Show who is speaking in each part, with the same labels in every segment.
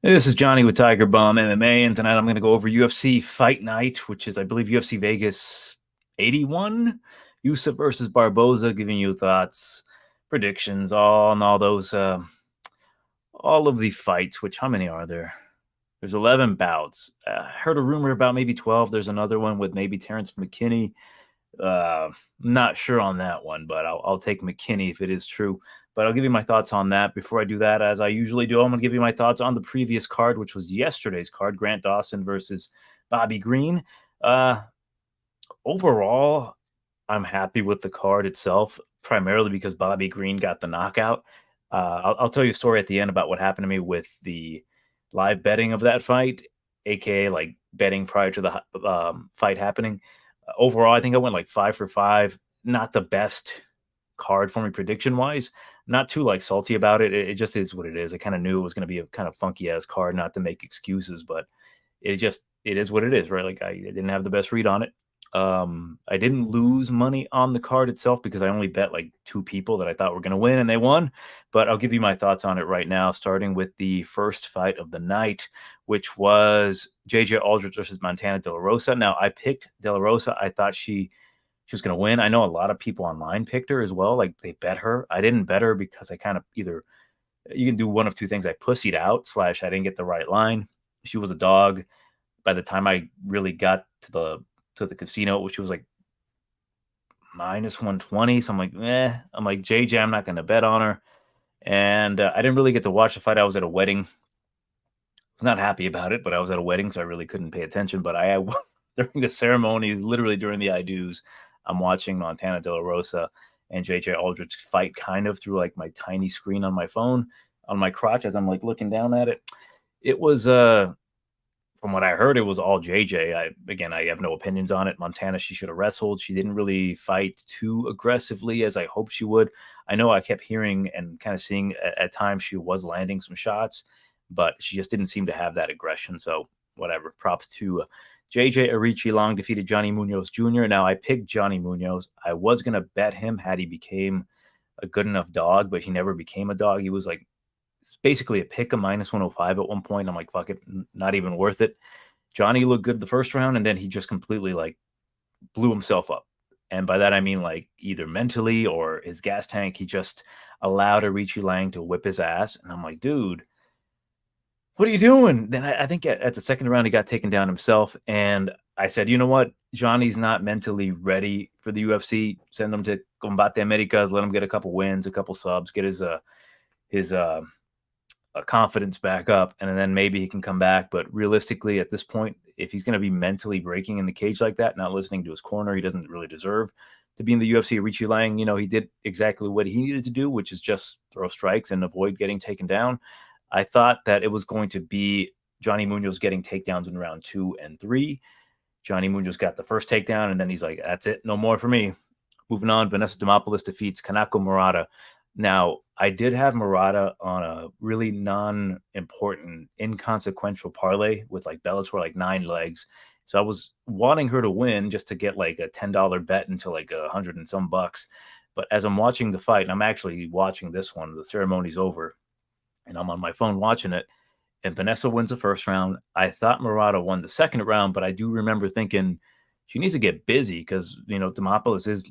Speaker 1: This is Johnny with TigerBomb MMA, and tonight I'm going to go over UFC Fight Night, which is, I believe, UFC Vegas 81. Yusuff versus Barboza, giving you thoughts, predictions, all those, all of the fights. Which how many are there? There's 11 bouts. I heard a rumor about maybe 12. There's another one with maybe Terrence McKinney. Not sure on that one, but I'll take McKinney if it is true. But I'll give you my thoughts on that. Before I do that, as I usually do, I'm going to give you my thoughts on the previous card, which was yesterday's card, Grant Dawson versus Bobby Green. Uh, Overall, I'm happy with the card itself, primarily because Bobby Green got the knockout. I'll tell you a story at the end about what happened to me with the live betting of that fight, aka like betting prior to the fight happening. Overall, I think I went like 5 for 5. Not the best card for me prediction wise. Not too like salty about it. It just is what it is. I kind of knew it was going to be a kind of funky ass card, not to make excuses, but it is what it is, right? Like I didn't have the best read on it. I didn't lose money on the card itself because I only bet like two people that I thought were going to win and they won. But I'll give you my thoughts on it right now, starting with the first fight of the night, which was JJ Aldrich versus Montana De La Rosa. Now, I picked De La Rosa. I thought she was going to win. I know a lot of people online picked her as well. Like they bet her. I didn't bet her because I kind of either you can do one of two things. I pussied out / I didn't get the right line. She was a dog. By the time I really got to the casino, she was like minus 120. So I'm like, I'm like, JJ, I'm not going to bet on her. And I didn't really get to watch the fight. I was at a wedding. I was not happy about it, but I was at a wedding, so I really couldn't pay attention. But during the ceremonies, literally during the I do's, I'm watching Montana De La Rosa and JJ Aldrich fight kind of through like my tiny screen on my phone on my crotch as I'm like looking down at it. It was from what I heard, it was all JJ. I have no opinions on it. Montana, she should have wrestled. She didn't really fight too aggressively as I hoped she would. I know I kept hearing and kind of seeing at times she was landing some shots, but she just didn't seem to have that aggression. So whatever. Props to JJ Arichi Long defeated Johnny Munoz Jr. Now I picked Johnny Munoz. I was gonna bet him had he became a good enough dog, but he never became a dog. He was like basically a pick a minus 105 at one point. I'm like, fuck it, not even worth it. Johnny looked good the first round, and then he just completely like blew himself up. And by that I mean like either mentally or his gas tank. He just allowed Arichi Lang to whip his ass, and I'm like, dude, what are you doing? Then I think at the second round he got taken down himself, and I said, you know what, Johnny's not mentally ready for the UFC. Send him to Combate Americas. Let him get a couple wins, a couple subs, get his confidence back up, and then maybe he can come back. But realistically, at this point, if he's going to be mentally breaking in the cage like that, not listening to his corner, he doesn't really deserve to be in the UFC. Richie Lang, he did exactly what he needed to do, which is just throw strikes and avoid getting taken down. I thought that it was going to be Johnny Munoz getting takedowns in round 2 and 3. Johnny Munoz got the first takedown, and then he's like, that's it, no more for me. Moving on, Vanessa Demopoulos defeats Kanako Murata. Now, I did have Murata on a really non-important, inconsequential parlay with like Bellator, like 9 legs. So I was wanting her to win just to get like a $10 bet into like 100 and some bucks. But as I'm watching the fight, and I'm actually watching this one, the ceremony's over, and I'm on my phone watching it, and Vanessa wins the first round. I thought Murata won the second round, but I do remember thinking she needs to get busy because, Demopoulos is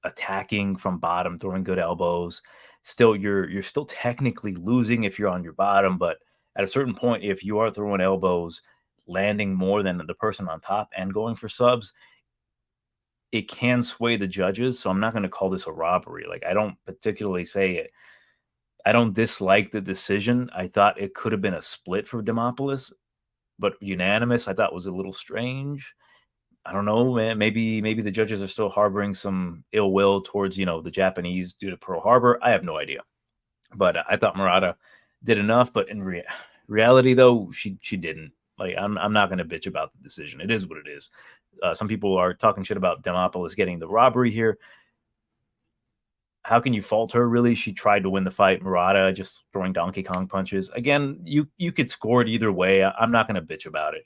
Speaker 1: attacking from bottom, throwing good elbows. Still, you're still technically losing if you're on your bottom, but at a certain point, if you are throwing elbows, landing more than the person on top and going for subs, it can sway the judges. So I'm not going to call this a robbery. Like I don't particularly say it. I don't dislike the decision. I thought it could have been a split for Demopoulos, but unanimous I thought was a little strange. I don't know, man. Maybe the judges are still harboring some ill will towards the Japanese due to Pearl Harbor. I have no idea, but I thought Murata did enough. But in reality, though, she didn't. Like I'm not going to bitch about the decision. It is what it is. Some people are talking shit about Demopoulos getting the robbery here. How can you fault her? Really, she tried to win the fight. Murata just throwing Donkey Kong punches. Again, you could score it either way. I'm not going to bitch about it.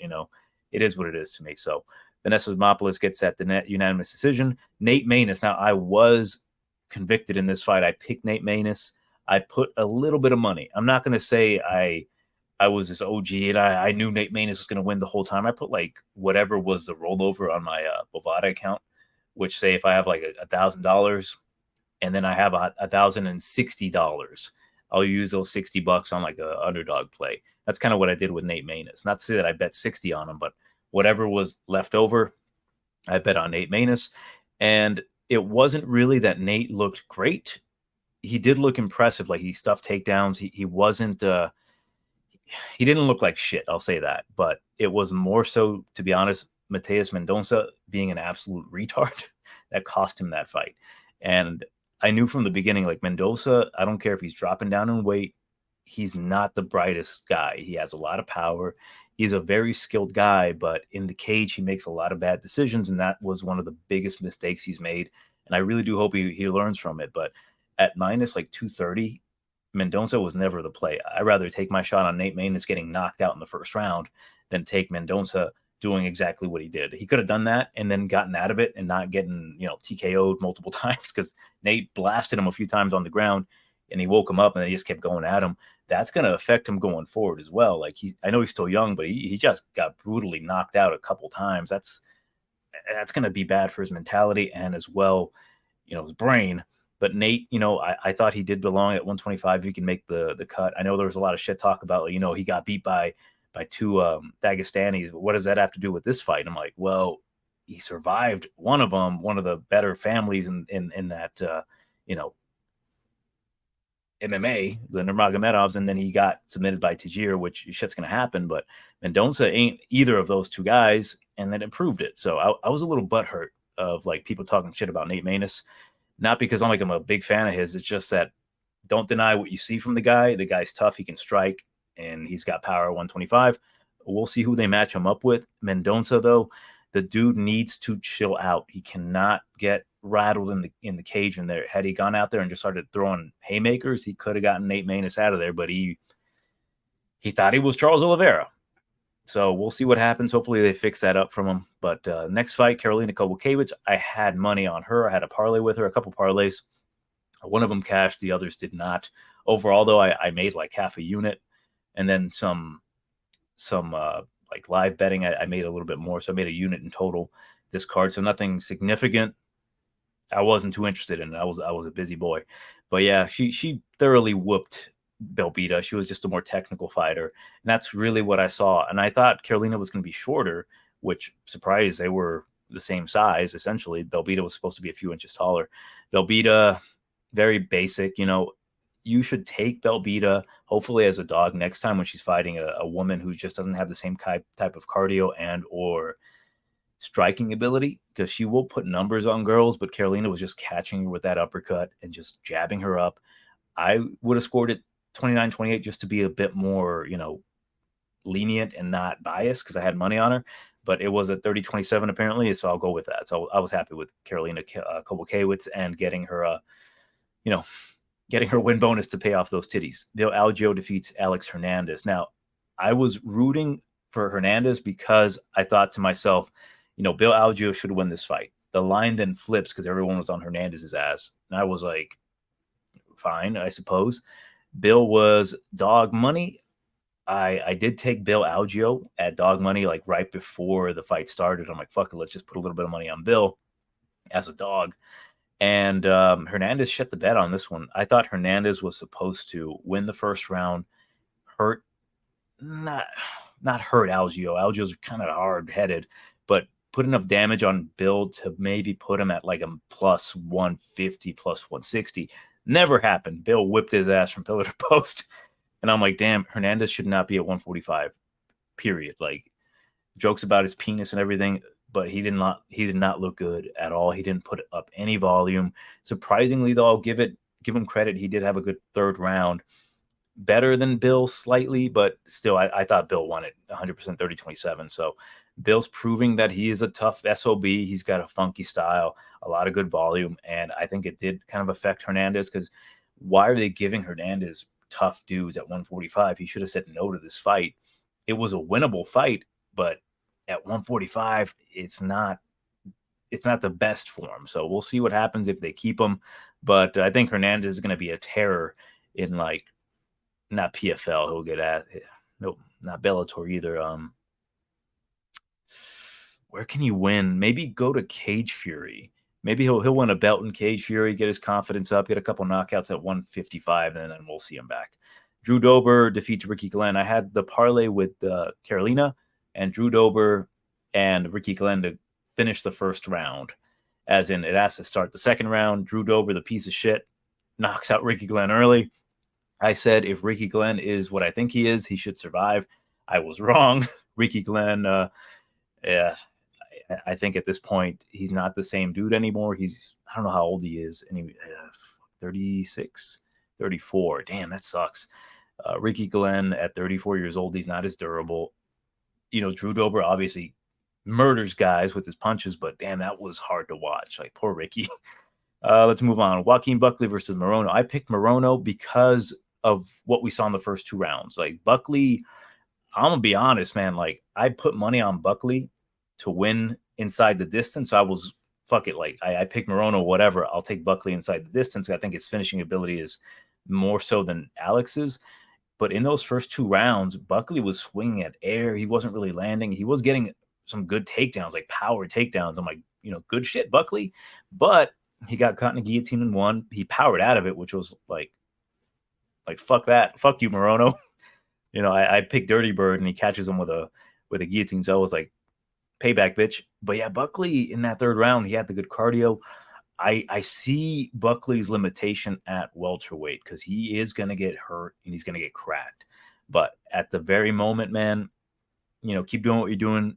Speaker 1: It is what it is to me. So Vanessa Demopoulos gets that unanimous decision. Nate Maness. Now, I was convicted in this fight. I picked Nate Maness. I put a little bit of money. I'm not going to say I I was this OG, and I knew Nate Maness was going to win the whole time. I put like whatever was the rollover on my Bovada account, which say if I have like $1,000 and then I have $1,060, I'll use those $60 on like a underdog play. That's kind of what I did with Nate Maness. Not to say that I bet 60 on him, but whatever was left over, I bet on Nate Maness. And it wasn't really that Nate looked great. He did look impressive. Like he stuffed takedowns. He wasn't, he didn't look like shit. I'll say that. But it was more so, to be honest, Mateus Mendonça being an absolute retard that cost him that fight. And I knew from the beginning, like Mendonça, I don't care if he's dropping down in weight. He's not the brightest guy. He has a lot of power. He's a very skilled guy, but in the cage, he makes a lot of bad decisions. And that was one of the biggest mistakes he's made. And I really do hope he learns from it. But at minus like 230, Mendonça was never the play. I'd rather take my shot on Nate Maness getting knocked out in the first round than take Mendonça doing exactly what he did. He could have done that and then gotten out of it and not getting, TKO'd multiple times, because Nate blasted him a few times on the ground and he woke him up and they just kept going at him. That's going to affect him going forward as well. Like I know he's still young, but he just got brutally knocked out a couple times. That's going to be bad for his mentality and as well, his brain. But Nate, I thought he did belong at 125. He can make the cut. I know there was a lot of shit talk about, he got beat by two Dagestanis. What does that have to do with this fight? I'm like, well, he survived one of them, one of the better families in that, MMA, the Nurmagomedovs, and then he got submitted by Tajir, which shit's going to happen. But Mendonça ain't either of those two guys, and then it proved it. So I was a little butthurt of like people talking shit about Nate Maness. Not because I'm a big fan of his. It's just that don't deny what you see from the guy. The guy's tough. He can strike, and he's got power at 125. We'll see who they match him up with. Mendonça, though, the dude needs to chill out. He cannot get rattled in the cage in there. Had he gone out there and just started throwing haymakers, he could have gotten Nate Maness out of there, but he thought he was Charles Oliveira. So we'll see what happens. Hopefully they fix that up from him. But next fight, Karolina Kowalkiewicz, I had money on her. I had a parlay with her, a couple parlays. One of them cashed, the others did not. Overall, though, I made like half a unit, and then some like live betting. I made a little bit more, so I made a unit in total this card. So nothing significant. I wasn't too interested in it. I was a busy boy, but yeah, she thoroughly whooped Belbita. She was just a more technical fighter, and that's really what I saw. And I thought Karolina was going to be shorter, which surprised. They were the same size essentially. Belbita was supposed to be a few inches taller. Belbita, very basic. You should take Belbita hopefully as a dog next time when she's fighting a woman who just doesn't have the same type of cardio and or striking ability, because she will put numbers on girls, but Karolina was just catching her with that uppercut and just jabbing her up. I would have scored it 29-28 just to be a bit more, lenient and not biased because I had money on her, but it was at 30-27 apparently, so I'll go with that. So I was happy with Karolina Kowalkiewicz and getting her, getting her win bonus to pay off those titties. Bill Algeo defeats Alex Hernandez. Now, I was rooting for Hernandez because I thought to myself, Bill Algeo should win this fight. The line then flips because everyone was on Hernandez's ass. And I was like, fine, I suppose. Bill was dog money. I did take Bill Algeo at dog money like right before the fight started. I'm like, fuck it, let's just put a little bit of money on Bill as a dog. And Hernandez shut the bet on this one. I thought Hernandez was supposed to win the first round, not hurt Algeo. Algeo's kind of hard-headed, but put enough damage on Bill to maybe put him at like a plus 150, plus 160. Never happened. Bill whipped his ass from pillar to post. And I'm like, damn, Hernandez should not be at 145, period. Like, jokes about his penis and everything, but he did not look good at all. He didn't put up any volume. Surprisingly, though, I'll give him credit. He did have a good third round. Better than Bill slightly, but still, I thought Bill won it 100% 30-27. So Bill's proving that he is a tough SOB. He's got a funky style, a lot of good volume, and I think it did kind of affect Hernandez, because why are they giving Hernandez tough dudes at 145? He should have said no to this fight. It was a winnable fight, but at 145, it's not the best for him. So we'll see what happens if they keep him. But I think Hernandez is going to be a terror in like, not PFL. He'll get at Nope, not Bellator either. Where can he win? Maybe go to Cage Fury. Maybe he'll win a belt in Cage Fury, get his confidence up, get a couple knockouts at 155, and then we'll see him back. Drew Dober defeats Ricky Glenn. I had the parlay with Carolina and Drew Dober and Ricky Glenn to finish the first round. As in, it has to start the second round. Drew Dober, the piece of shit, knocks out Ricky Glenn early. I said if Ricky Glenn is what I think he is, he should survive. I was wrong. Ricky Glenn, yeah, I think at this point, he's not the same dude anymore. I don't know how old he is. 36, 34. Damn, that sucks. Ricky Glenn at 34 years old, he's not as durable. Drew Dober obviously murders guys with his punches, but damn, that was hard to watch. Like, poor Ricky. Let's move on. Joaquin Buckley versus Morono. I picked Morono because of what we saw in the first two rounds. Like, Buckley, I'm going to be honest, man. Like, I put money on Buckley to win inside the distance. I was, fuck it. Like, I picked Morono, whatever. I'll take Buckley inside the distance. I think his finishing ability is more so than Alex's. But in those first two rounds, Buckley was swinging at air. He wasn't really landing. He was getting some good takedowns, like power takedowns. I'm like, good shit, Buckley. But he got caught in a guillotine and won. He powered out of it, which was like fuck that. Fuck you, Morono. I picked Dirty Bird and he catches him with a guillotine. So I was like, payback, bitch. But yeah, Buckley in that third round, he had the good cardio. I see Buckley's limitation at welterweight because he is going to get hurt and he's going to get cracked. But at the very moment, man, keep doing what you're doing.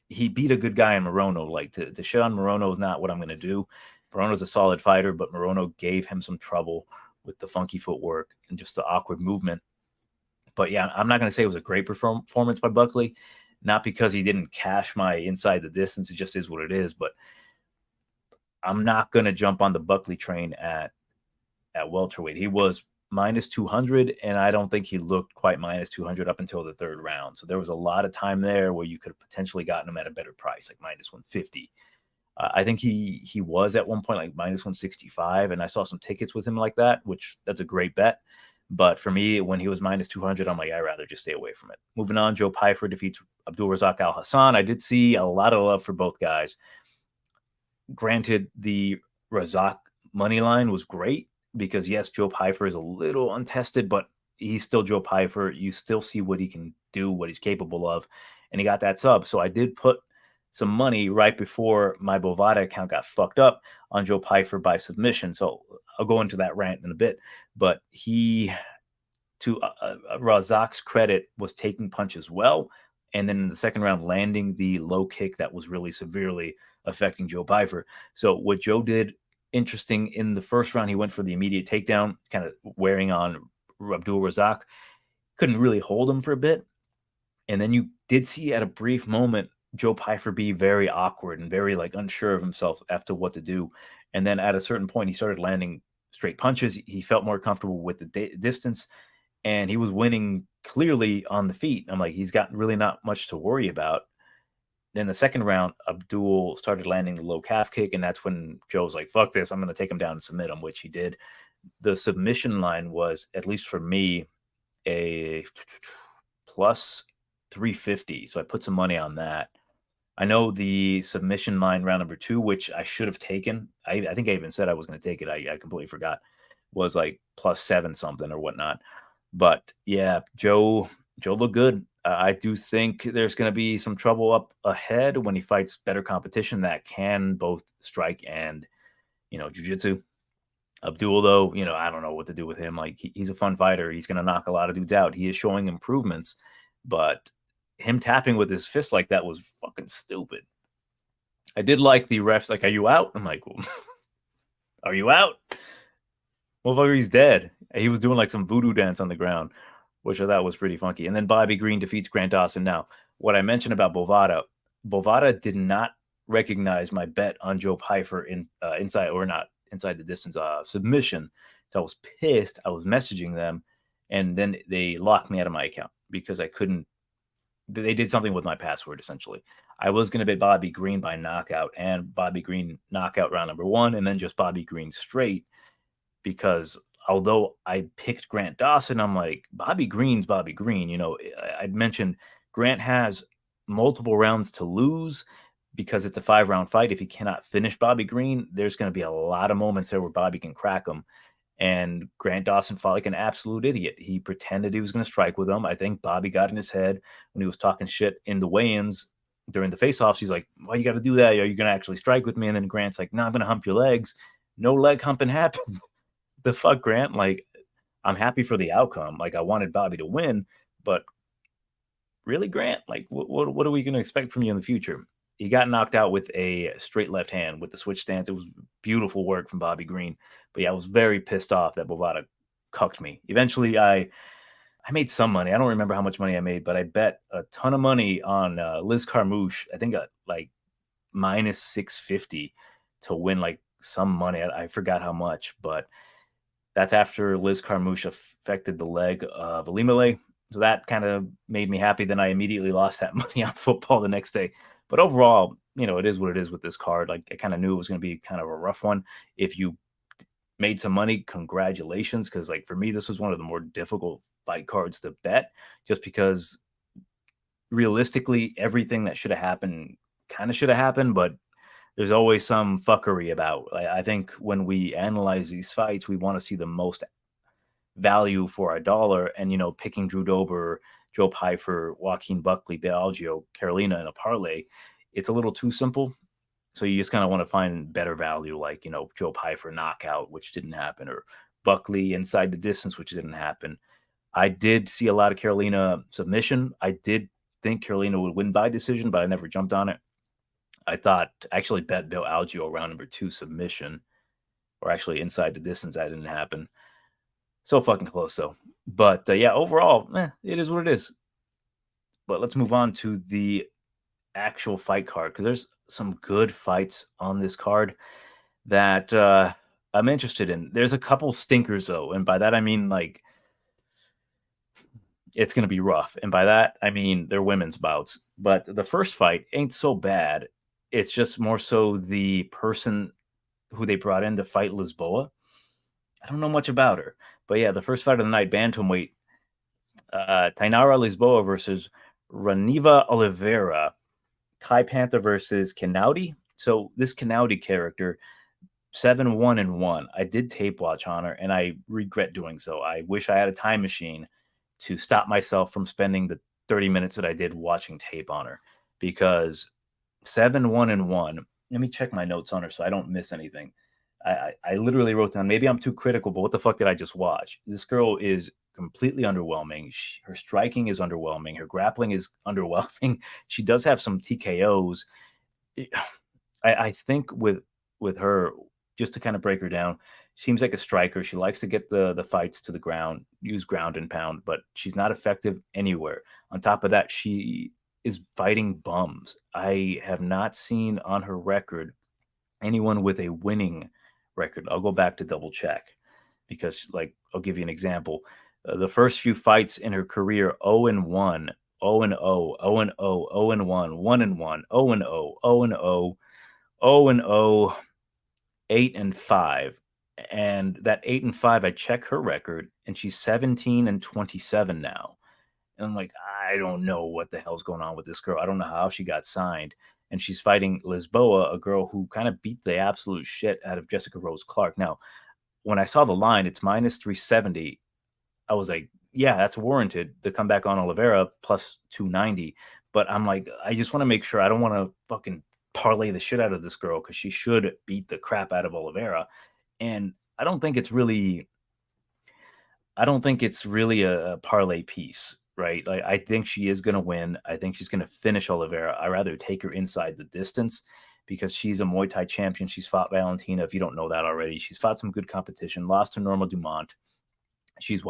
Speaker 1: He beat a good guy in Morono. Like, to shit on Morono is not what I'm going to do. Morono's a solid fighter, but Morono gave him some trouble with the funky footwork and just the awkward movement. But yeah, I'm not going to say it was a great performance by Buckley, not because he didn't cash my inside the distance. It just is what it is. But I'm not going to jump on the Buckley train at welterweight. He was minus 200, and I don't think he looked quite minus 200 up until the third round. So there was a lot of time there where you could have potentially gotten him at a better price, like minus 150. I think he was at one point like minus 165, and I saw some tickets with him like that, which that's a great bet. But for me, when he was minus 200, I'm like, I'd rather just stay away from it. Moving on, Joe Pyfer defeats Abdulrazak Al Hassan. I did see a lot of love for both guys. Granted, the Razak money line was great because, yes, Joe Pyfer is a little untested, but he's still Joe Pyfer. You still see what he can do, what he's capable of, and he got that sub. So I did put some money right before my Bovada account got fucked up on Joe Pyfer by submission. So I'll go into that rant in a bit. But he, to Razak's credit, was taking punches well. And then in the second round, landing the low kick that was really severely affecting Joe Pyfer. So what Joe did, interesting, in the first round, he went for the immediate takedown, kind of wearing on Abdul Razak. Couldn't really hold him for a bit. And then you did see at a brief moment Joe Pyfer be very awkward and very unsure of himself after what to do. And then at a certain point, he started landing straight punches. He felt more comfortable with the distance, and he was winning clearly on the feet. I'm like, he's got really not much to worry about. Then the second round, Abdul started landing the low calf kick, and that's when Joe was like, fuck this, I'm going to take him down and submit him, which he did. The submission line was, at least for me, a plus 350. So I put some money on that. I know the submission line round number 2, which I should have taken. I think I even said I was going to take it. I completely forgot. Was like plus 7 something or whatnot. But yeah, Joe looked good. I do think there's going to be some trouble up ahead when he fights better competition that can both strike and, jiu-jitsu. Abdul, though, I don't know what to do with him. Like, he's a fun fighter. He's going to knock a lot of dudes out. He is showing improvements, but him tapping with his fist like that was fucking stupid. I did like the refs, like, are you out? I'm like, well, are you out? Motherfucker, he's dead. He was doing like some voodoo dance on the ground, which I thought was pretty funky. And then Bobby Green defeats Grant Dawson. Now, what I mentioned about Bovada did not recognize my bet on Joe Pyfer inside the distance submission. So I was pissed. I was messaging them, and then they locked me out of my account because I couldn't. They did something with my password, essentially. I was going to bet Bobby Green by knockout and Bobby Green knockout round number 1, and then just Bobby Green straight, because although I picked Grant Dawson, I'm like, Bobby Green's Bobby Green. You know, I'd mentioned Grant has multiple rounds to lose because it's a 5-round fight. If he cannot finish Bobby Green, there's going to be a lot of moments there where Bobby can crack him. And Grant Dawson fought like an absolute idiot. He pretended he was going to strike with him. I think Bobby got in his head when he was talking shit in the weigh-ins during the face-offs. He's like, why you got to do that? Are you going to actually strike with me? And then Grant's like, no, I'm going to hump your legs. No leg humping happened. The fuck, Grant? Like, I'm happy for the outcome. Like, I wanted Bobby to win, but really, Grant? Like, what are we going to expect from you in the future? He got knocked out with a straight left hand with the switch stance. It was beautiful work from Bobby Green. But yeah, I was very pissed off that Bovada cucked me. Eventually, I made some money. I don't remember how much money I made, but I bet a ton of money on Liz Carmouche. I think like minus 650 to win like some money. I forgot how much, but that's after Liz Carmouche affected the leg of Alimale. So that kind of made me happy. Then I immediately lost that money on football the next day. But overall, you know, it is what it is with this card. Like, I kind of knew it was going to be kind of a rough one. If you made some money, congratulations. Because, like, for me, this was one of the more difficult fight cards to bet just because realistically, everything that should have happened kind of should have happened, but there's always some fuckery about. I think when we analyze these fights, we want to see the most value for a dollar. And, you know, picking Drew Dober, Joe Pyfer, Joaquin Buckley, Biagio, Carolina in a parlay, it's a little too simple. So you just kind of want to find better value, like, you know, Joe Pyfer knockout, which didn't happen, or Buckley inside the distance, which didn't happen. I did see a lot of Carolina submission. I did think Carolina would win by decision, but I never jumped on it. I thought actually bet Bill Algeo round number 2 submission, or actually inside the distance. That didn't happen. So fucking close though. But yeah, overall, it is what it is. But let's move on to the actual fight card, because there's some good fights on this card that I'm interested in. There's a couple stinkers though, and by that I mean like it's going to be rough. And by that, I mean they're women's bouts. But the first fight ain't so bad. It's just more so the person who they brought in to fight Lisboa. I don't know much about her. But yeah, the first fight of the night, bantamweight, Tainara Lisboa versus Raniva Oliveira. Kai Panther versus Kanaudi. So this Kanaudi character, 7-1-1. I did tape watch on her, and I regret doing so. I wish I had a time machine to stop myself from spending the 30 minutes that I did watching tape on her, because 7-1-1. Let me check my notes on her so I don't miss anything. I literally wrote down, maybe I'm too critical, but what the fuck did I just watch? This girl is completely underwhelming. Her striking is underwhelming. Her grappling is underwhelming. She does have some TKOs. I think with her, just to kind of break her down, seems like a striker. She likes to get the fights to the ground, use ground and pound, but she's not effective anywhere. On top of that, she is fighting bums. I have not seen on her record anyone with a winning record. I'll go back to double check because, like, I'll give you an example. The first few fights in her career, 0-1, 0-0, 0-0, 0-1, 1-1, 0-0, 0-0, 0-0, 8-5. And that 8-5, I check her record, and she's 17-27 now. And I'm like, I don't know what the hell's going on with this girl. I don't know how she got signed. And she's fighting Lisboa, a girl who kind of beat the absolute shit out of Jessica Rose Clark. Now, when I saw the line, it's minus 370. I was like, yeah, that's warranted. The comeback on Oliveira plus 290. But I'm like, I just want to make sure. I don't want to fucking parlay the shit out of this girl because she should beat the crap out of Oliveira. And I don't think it's really a parlay piece, right? Like, I think she is going to win. I think she's going to finish Oliveira. I'd rather take her inside the distance because she's a Muay Thai champion. She's fought Valentina, if you don't know that already. She's fought some good competition, lost to Norma Dumont. She's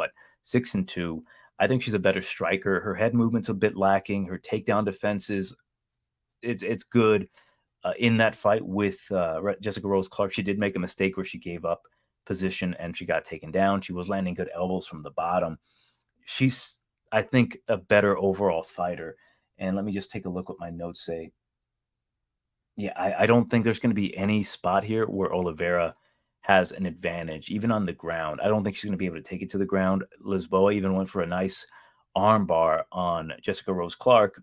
Speaker 1: 6-2. I think she's a better striker. Her head movement's a bit lacking. Her takedown defense is it's good. In that fight with Jessica Rose Clark, she did make a mistake where she gave up position and she got taken down. She was landing good elbows from the bottom. She's, I think, a better overall fighter. And let me just take a look what my notes say. Yeah, I don't think there's going to be any spot here where Oliveira has an advantage, even on the ground. I don't think she's going to be able to take it to the ground. Lisboa even went for a nice armbar on Jessica Rose Clark,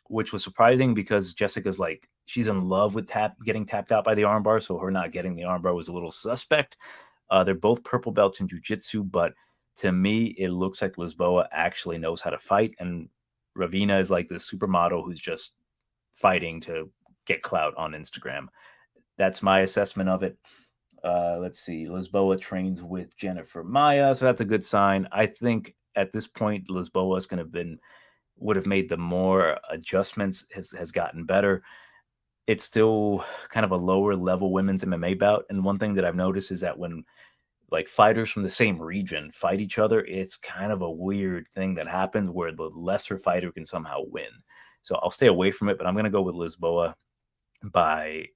Speaker 1: which was surprising because Jessica's like, she's in love with getting tapped out by the armbar, so her not getting the armbar was a little suspect. They're both purple belts in jiu-jitsu, but to me, it looks like Lisboa actually knows how to fight, and Ravina is like this supermodel who's just fighting to get clout on Instagram. That's my assessment of it. Let's see. Lisboa trains with Jennifer Maia, so that's a good sign. I think at this point, Lisboa is going to would have made the more adjustments, has gotten better. It's still kind of a lower level women's MMA bout, and one thing that I've noticed is that when like fighters from the same region fight each other, it's kind of a weird thing that happens where the lesser fighter can somehow win. So I'll stay away from it, but I'm going to go with Lisboa by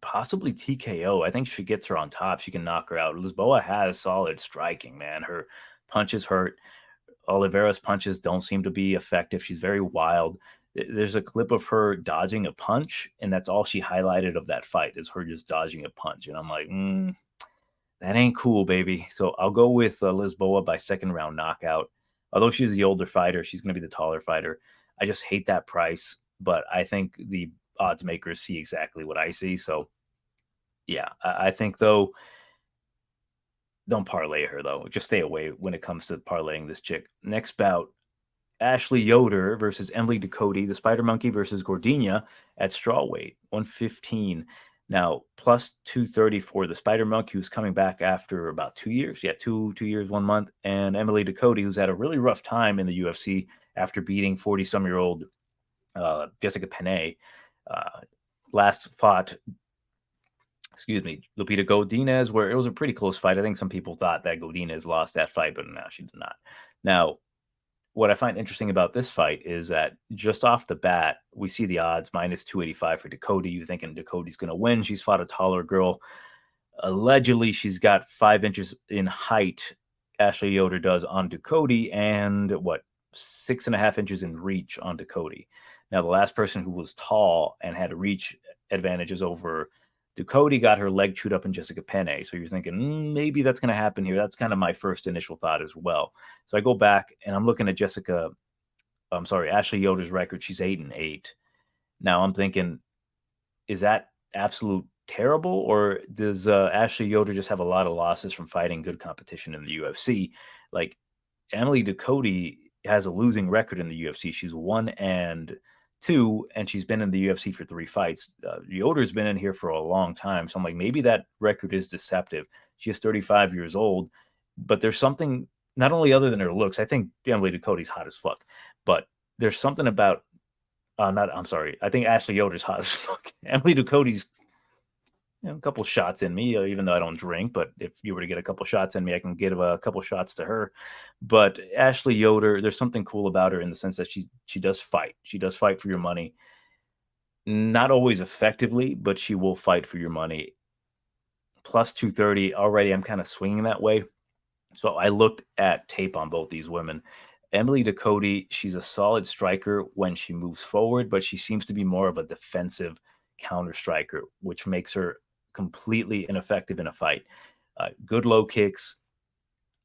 Speaker 1: possibly TKO. I think if she gets her on top, she can knock her out. Lisboa has solid striking, man. Her punches hurt. Oliveira's punches don't seem to be effective. She's very wild. There's a clip of her dodging a punch, and that's all she highlighted of that fight is her just dodging a punch. And I'm like, that ain't cool, baby. So I'll go with Lisboa by second round knockout. Although she's the older fighter, she's going to be the taller fighter. I just hate that price, but I think the odds makers see exactly what I see. So yeah, I think though, don't parlay her though. Just stay away when it comes to parlaying this chick. Next bout, Ashley Yoder versus Emily Ducote, the Spider Monkey versus Gordina at strawweight, 115. Now, plus 230 for the Spider Monkey, who's coming back after about 2 years. Yeah, two years, 1 month. And Emily Ducote, who's had a really rough time in the UFC after beating 40-some-year-old Jessica Penne. Last fought, Lupita Godinez, where it was a pretty close fight. I think some people thought that Godinez lost that fight, but no, she did not. Now, what I find interesting about this fight is that just off the bat, we see the odds minus 285 for Ducote. You're thinking Ducote's going to win. She's fought a taller girl. Allegedly, she's got 5 inches in height. Ashley Yoder does on Ducote, and 6.5 inches in reach on Ducote. Now, the last person who was tall and had reach advantages over Ducote got her leg chewed up in Jessica Penne. So you're thinking, maybe that's going to happen here. That's kind of my first initial thought as well. So I go back and I'm looking at Ashley Yoder's record. She's 8-8. Now I'm thinking, is that absolute terrible, or does Ashley Yoder just have a lot of losses from fighting good competition in the UFC? Like Emily Ducote has a losing record in the UFC. She's 1-2, and she's been in the UFC for 3 fights. Yoder's been in here for a long time, so I'm like, maybe that record is deceptive. She is 35 years old, but there's something not only other than her looks. I think Emily Ducote's hot as fuck, but there's something about I think Ashley Yoder's hot as fuck. Emily Ducote's a couple shots in me, even though I don't drink. But if you were to get a couple shots in me, I can give a couple shots to her. But Ashley Yoder, there's something cool about her in the sense that she does fight. She does fight for your money. Not always effectively, but she will fight for your money. Plus 230 already. I'm kind of swinging that way. So I looked at tape on both these women. Emily Ducote, she's a solid striker when she moves forward, but she seems to be more of a defensive counter striker, which makes her completely ineffective in a fight. Good low kicks.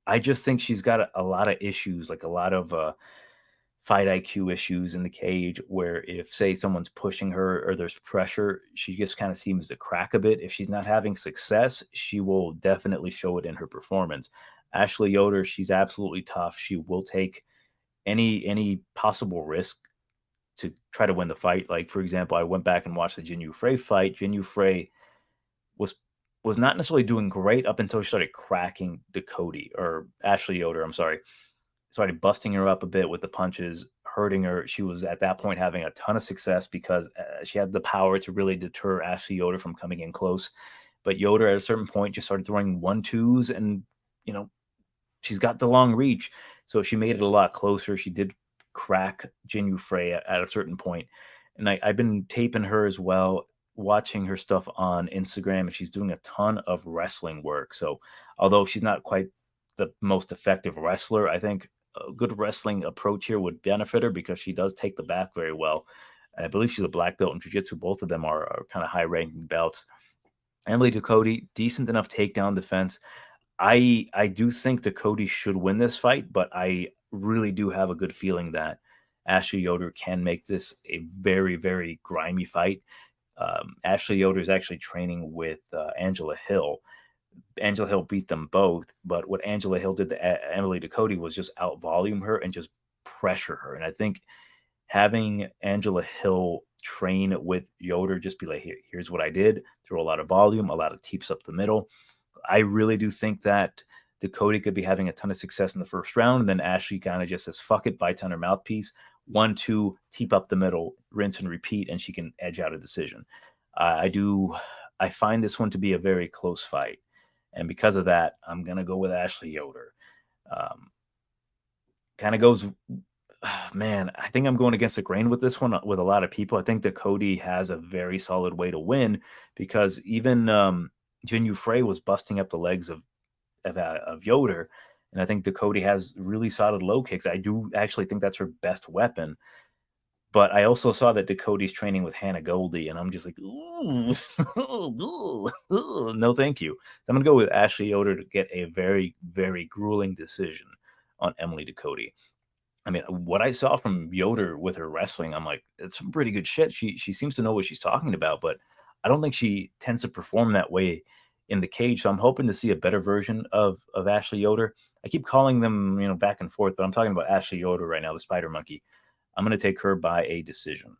Speaker 1: I just think she's got a lot of issues, like a lot of fight IQ issues in the cage, where if, say, someone's pushing her or there's pressure, she just kind of seems to crack a bit. If she's not having success, she will definitely show it in her performance. Ashley Yoder, she's absolutely tough. She will take any possible risk to try to win the fight. Like, for example, I went back and watched the Jin Yu Frey fight. Jin Yu Frey was not necessarily doing great up until she started cracking Ducote, or Ashley Yoder, I'm sorry. Started busting her up a bit with the punches, hurting her. She was at that point having a ton of success because she had the power to really deter Ashley Yoder from coming in close. But Yoder at a certain point just started throwing 1-2s, and she's got the long reach, so she made it a lot closer. She did crack Jin Yu Frey at a certain point. And I've been taping her as well, watching her stuff on Instagram, and she's doing a ton of wrestling work. So although she's not quite the most effective wrestler, I think a good wrestling approach here would benefit her because she does take the back very well. And I believe she's a black belt in jiu-jitsu. Both of them are kind of high-ranking belts. Emily Ducote, decent enough takedown defense. I do think Ducote should win this fight, but I really do have a good feeling that Ashley Yoder can make this a very, very grimy fight. Ashley Yoder is actually training with Angela Hill. Angela Hill beat them both, but what Angela Hill did to Emily Ducote was just out volume her and just pressure her. And I think having Angela Hill train with Yoder, just be like, here's what I did, throw a lot of volume, a lot of teeps up the middle. I really do think that Ducote could be having a ton of success in the first round, and then Ashley kind of just says, fuck it, bites on her mouthpiece. 1-2, teep up the middle, rinse and repeat, and she can edge out a decision. I find this one to be a very close fight. And because of that, I'm going to go with Ashley Yoder. Kind of goes, man, I think I'm going against the grain with this one with a lot of people. I think Ducote has a very solid way to win because even Jin Frey was busting up the legs of Yoder. And I think Ducote has really solid low kicks. I do actually think that's her best weapon. But I also saw that Ducote's training with Hannah Goldie, and I'm just like, ooh, no, thank you. So I'm going to go with Ashley Yoder to get a very, very grueling decision on Emily Ducote. I mean, what I saw from Yoder with her wrestling, I'm like, it's some pretty good shit. She seems to know what she's talking about, but I don't think she tends to perform that way in the cage. So I'm hoping to see a better version of Ashley Yoder. I keep calling them, back and forth, but I'm talking about Ashley Yoder right now, the Spider Monkey. I'm going to take her by a decision.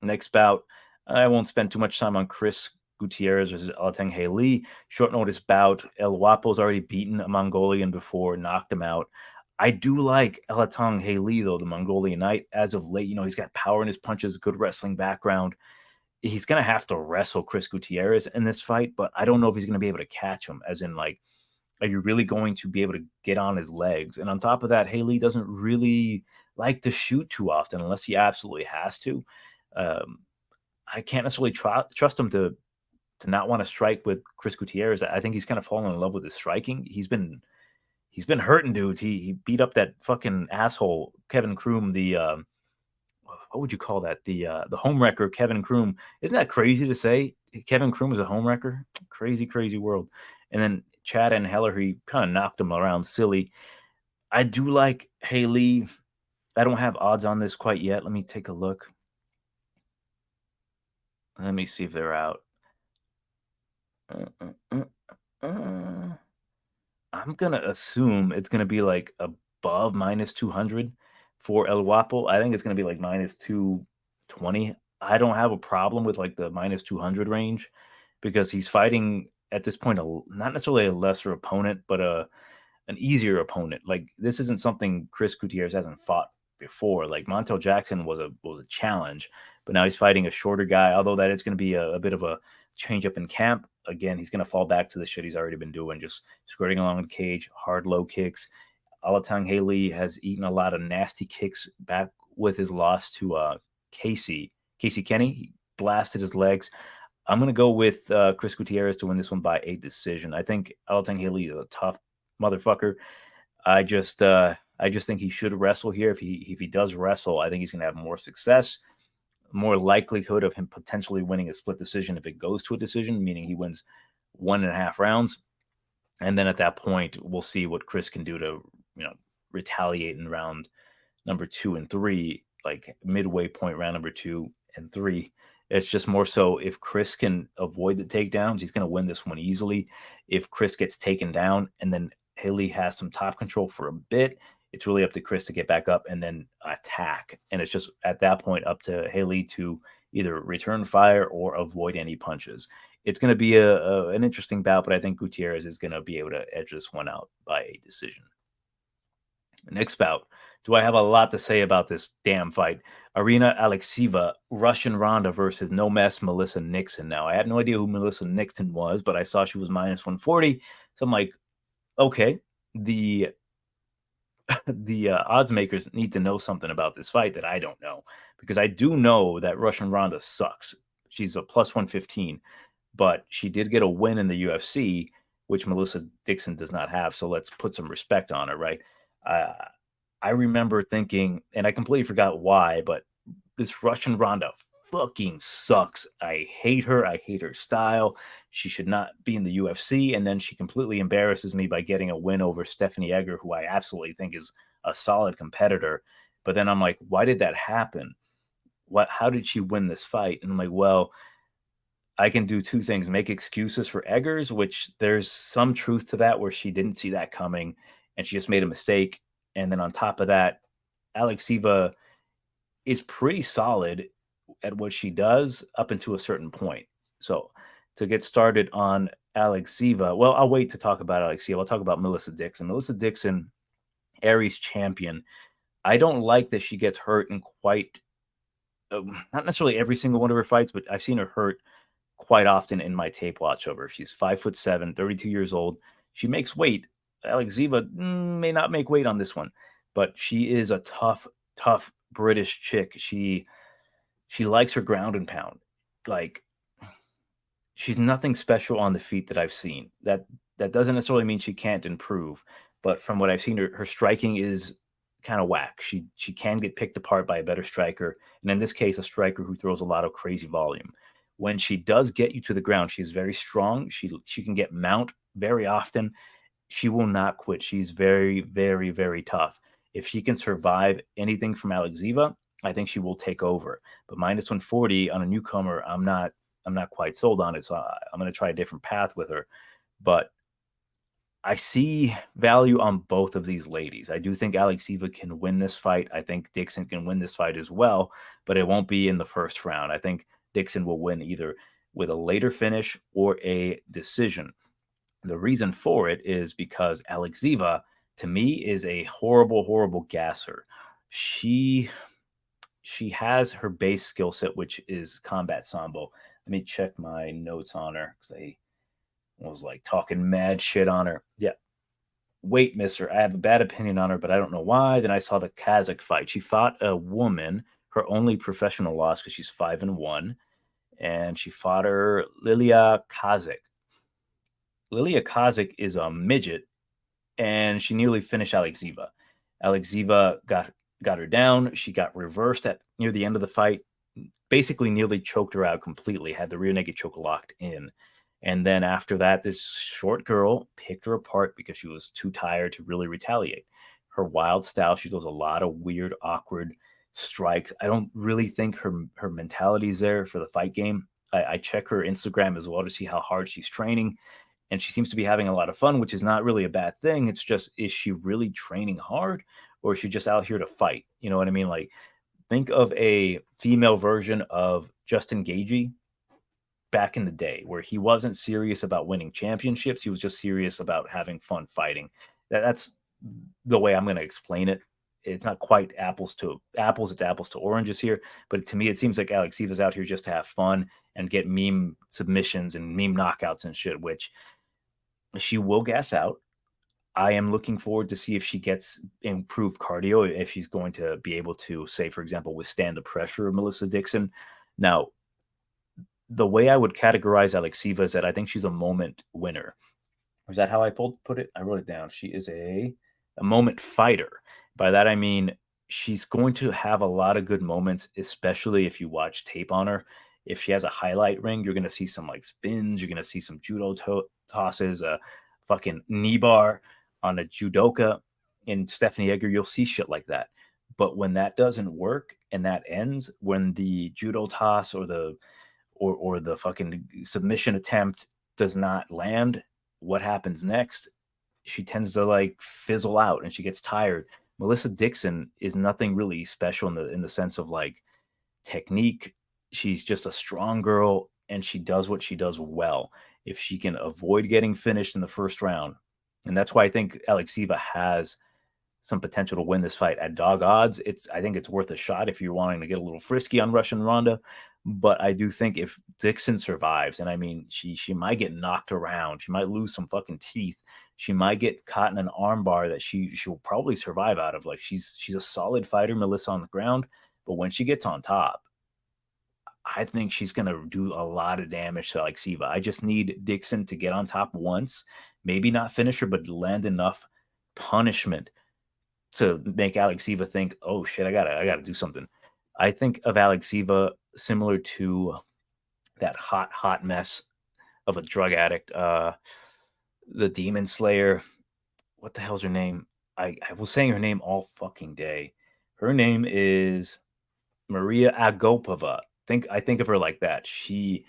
Speaker 1: Next bout, I won't spend too much time on Chris Gutierrez versus Alatengheili. Short notice bout. El Guapo's already beaten a Mongolian before, knocked him out. I do like Alatengheili, though, the Mongolian Knight. As of late, he's got power in his punches, good wrestling background. He's going to have to wrestle Chris Gutierrez in this fight, but I don't know if he's going to be able to catch him, as in, like, are you really going to be able to get on his legs? And on top of that, Haley doesn't really like to shoot too often unless he absolutely has to. I can't necessarily trust him to not want to strike with Chris Gutierrez. I think he's kind of fallen in love with his striking. He's been hurting dudes. He beat up that fucking asshole Kevin Kroom, the what would you call that? The homewrecker Kevin Kroom. Isn't that crazy to say? Kevin Kroom is a homewrecker. Crazy, crazy world. And then Chad and Heller, he kind of knocked him around silly. I do like Haley. I don't have odds on this quite yet. Let me take a look. Let me see if they're out. I'm gonna assume it's gonna be like above minus 200 for El Guapo. I think it's gonna be like minus 220. I don't have a problem with like the minus 200 range because he's fighting at this point not necessarily a lesser opponent, but an easier opponent. Like this isn't something Chris Gutierrez hasn't fought before. Like Montel Jackson was a challenge, but now he's fighting a shorter guy. Although that is going to be a bit of a change up in camp. Again, he's going to fall back to the shit he's already been doing, just skirting along the cage, hard low kicks. Alatengheili has eaten a lot of nasty kicks back with his loss to Casey Kenny. He blasted his legs. I'm going to go with Chris Gutierrez to win this one by a decision. I think Alatengheili is a tough motherfucker. I just think he should wrestle here. If he does wrestle, I think he's going to have more success, more likelihood of him potentially winning a split decision if it goes to a decision, meaning he wins 1.5 rounds. And then at that point, we'll see what Chris can do to, retaliate in round number 2 and 3, like midway point round number 2 and 3. It's just more so if Chris can avoid the takedowns, he's going to win this one easily. If Chris gets taken down and then Haley has some top control for a bit, it's really up to Chris to get back up and then attack. And it's just at that point up to Haley to either return fire or avoid any punches. It's going to be an interesting bout, but I think Gutierrez is going to be able to edge this one out by a decision. Next bout. Do I have a lot to say about this damn fight? Arina Alexseeva, Russian Ronda versus no mess Melissa Nixon. Now, I had no idea who Melissa Nixon was, but I saw she was minus 140. So I'm like, okay, the odds makers need to know something about this fight that I don't know, because I do know that Russian Ronda sucks. She's a plus 115, but she did get a win in the UFC, which Melissa Dixon does not have. So let's put some respect on her, right? I remember thinking, and I completely forgot why, but this Russian Ronda fucking sucks. I hate her. I hate her style. She should not be in the UFC. And then she completely embarrasses me by getting a win over Stephanie Egger, who I absolutely think is a solid competitor. But then I'm like, why did that happen? How did she win this fight? And I'm like, well, I can do two things: make excuses for Eggers, which there's some truth to that, where she didn't see that coming and she just made a mistake. And then on top of that, Alexseeva is pretty solid at what she does up until a certain point. So to get started on Alexseeva, well, I'll wait to talk about Alexseeva. I'll talk about Melissa Dixon. Melissa Dixon, Aries champion. I don't like that she gets hurt in quite, not necessarily every single one of her fights, but I've seen her hurt quite often in my tape watch of her. She's 5'7", 32 years old. She makes weight. Alexseeva may not make weight on this one, but she is a tough British chick. She likes her ground and pound. Like, she's nothing special on the feet that I've seen. That doesn't necessarily mean she can't improve, but from what I've seen, her striking is kind of whack. She can get picked apart by a better striker, and in this case, a striker who throws a lot of crazy volume. When she does get you to the ground, she's very strong. She can get mount very often. She will not quit. She's very, very, very tough. If she can survive anything from Alexseeva, I think she will take over. But minus 140 on a newcomer, I'm not quite sold on it. So I'm going to try a different path with her. But I see value on both of these ladies. I do think Alexseeva can win this fight. I think Dixon can win this fight as well, but it won't be in the first round. I think Dixon will win either with a later finish or a decision. The reason for it is because Alexseeva, to me, is a horrible gasser. She has her base skill set, which is combat sambo. Let me check my notes on her because I was like talking mad shit on her. Yeah. Weight misser. I have a bad opinion on her, but I don't know why. Then I saw the Kazakh fight. She fought a woman, her only professional loss because she's 5-1. And she fought her Lilia Kazakh. Lilia Kazakh is a midget, and she nearly finished Alexseeva. Alexseeva got her down. She got reversed at near the end of the fight, basically nearly choked her out completely, had the rear naked choke locked in. And then after that, this short girl picked her apart because she was too tired to really retaliate. Her wild style, she throws a lot of weird, awkward strikes. I don't really think her mentality is there for the fight game. I check her Instagram as well to see how hard she's training, and she seems to be having a lot of fun, which is not really a bad thing. It's just, is she really training hard, or is she just out here to fight? You know what I mean? Like, think of a female version of Justin Gaethje back in the day, where he wasn't serious about winning championships. He was just serious about having fun fighting. That's the way I'm going to explain it. It's not quite apples to apples. It's apples to oranges here. But to me, it seems like Alexseeva's out here just to have fun and get meme submissions and meme knockouts and shit, which she will gas out. I am looking forward to see if she gets improved cardio, if she's going to be able to, say, for example, withstand the pressure of Melissa Dixon. Now, the way I would categorize Alexseeva is that I think she's a moment winner. Is that how I put it? I wrote it down. She is a moment fighter. By that, I mean, she's going to have a lot of good moments, especially if you watch tape on her. If she has a highlight ring, you're going to see some like spins. You're going to see some judo tosses, a fucking knee bar on a judoka. In Stephanie Egger, you'll see shit like that. But when that doesn't work and that ends, when the judo toss or the fucking submission attempt does not land, what happens next? She tends to like fizzle out and she gets tired. Melissa Dixon is nothing really special in the sense of like technique. She's just a strong girl and she does what she does well. If she can avoid getting finished in the first round, and that's why I think Alexseeva has some potential to win this fight at dog odds. I think it's worth a shot if you're wanting to get a little frisky on Russian Ronda. But I do think if Dixon survives, and I mean, she might get knocked around, she might lose some fucking teeth, she might get caught in an armbar that she'll probably survive out of. Like, she's a solid fighter, Melissa, on the ground, but when she gets on top, I think she's gonna do a lot of damage to Alexseeva. I just need Dixon to get on top once, maybe not finish her, but land enough punishment to make Alexseeva think, oh shit, I gotta do something. I think of Alexseeva similar to that hot mess of a drug addict, the Demon Slayer. What the hell's her name? I was saying her name all fucking day. Her name is Maria Agopova. I think of her like that. She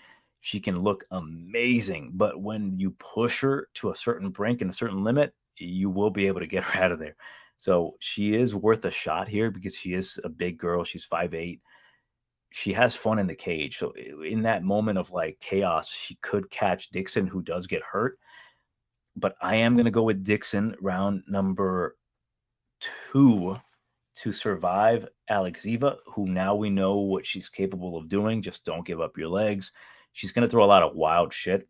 Speaker 1: can look amazing, but when you push her to a certain brink and a certain limit, you will be able to get her out of there. So she is worth a shot here because she is a big girl. She's 5'8". She has fun in the cage. So in that moment of like chaos, she could catch Dixon, who does get hurt. But I am going to go with Dixon round number 2 to survive Alexseeva, who now we know what she's capable of doing. Just don't give up your legs. She's going to throw a lot of wild shit.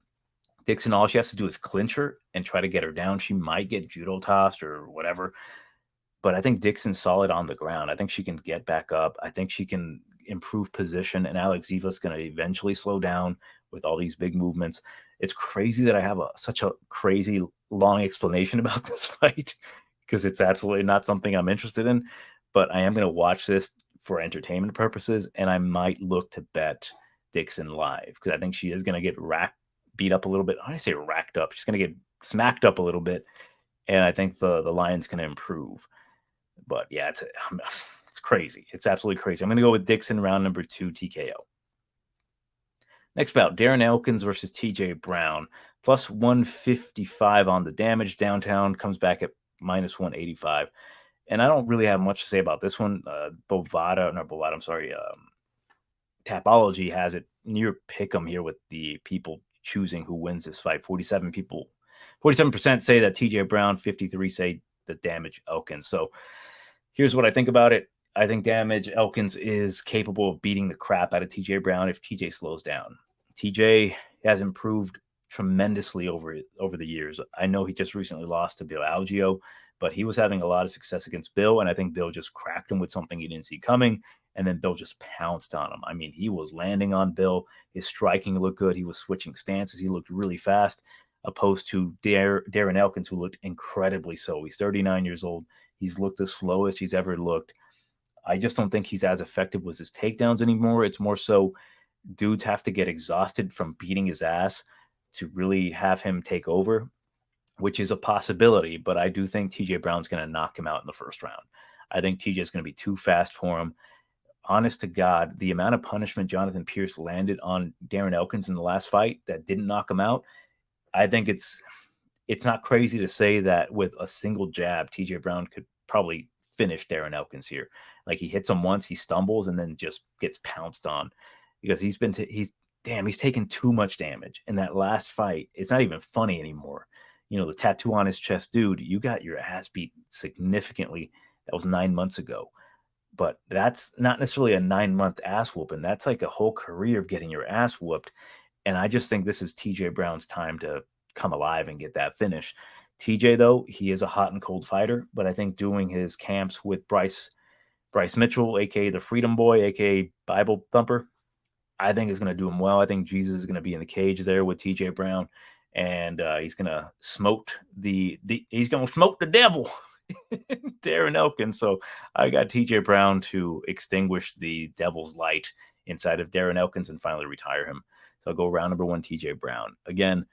Speaker 1: Dixon, all she has to do is clinch her and try to get her down. She might get judo tossed or whatever. But I think Dixon's solid on the ground. I think she can get back up. I think she can improve position, and Alexseeva's going to eventually slow down with all these big movements. It's crazy that I have such a crazy long explanation about this fight because it's absolutely not something I'm interested in. But I am going to watch this for entertainment purposes, and I might look to bet Dixon live because I think she is going to get beat up a little bit. I say racked up. She's going to get smacked up a little bit, and I think the Lions can improve. But yeah, it's crazy. It's absolutely crazy. I'm going to go with Dixon round number 2 TKO. Next bout, Darren Elkins versus TJ Brown. Plus 155 on the damage. Downtown comes back at minus 185. And I don't really have much to say about this one. Tapology has it near pick'em here with the people choosing who wins this fight. 47% say that TJ Brown, 53 say the damage Elkins. So here's what I think about it. I think damage Elkins is capable of beating the crap out of TJ Brown if TJ slows down. TJ has improved tremendously over the years. I know he just recently lost to Bill Algeo, but he was having a lot of success against Bill, and I think Bill just cracked him with something he didn't see coming, and then Bill just pounced on him. I mean, he was landing on Bill. His striking looked good. He was switching stances. He looked really fast, opposed to Darren Elkins, who looked incredibly so. He's 39 years old. He's looked the slowest he's ever looked. I just don't think he's as effective with his takedowns anymore. It's more so dudes have to get exhausted from beating his ass to really have him take over, which is a possibility. But I do think TJ Brown's going to knock him out in the first round. I think TJ is going to be too fast for him. Honest to God, the amount of punishment Jonathan Pierce landed on Darren Elkins in the last fight that didn't knock him out, I think it's not crazy to say that with a single jab, TJ Brown could probably finish Darren Elkins here. Like he hits him once, he stumbles, and then just gets pounced on because he's taken too much damage in that last fight. It's not even funny anymore. You know, the tattoo on his chest, dude, you got your ass beat significantly. That was 9 months ago. But that's not necessarily a 9-month ass whooping. That's like a whole career of getting your ass whooped. And I just think this is TJ Brown's time to come alive and get that finish. TJ, though, he is a hot and cold fighter, but I think doing his camps with Bryce Mitchell, aka the Freedom Boy, aka Bible Thumper, I think is going to do him well. I think Jesus is going to be in the cage there with TJ Brown, and he's going to smoke the devil, Darren Elkins. So I got TJ Brown to extinguish the devil's light inside of Darren Elkins and finally retire him. So I'll go round number 1, TJ Brown. Again,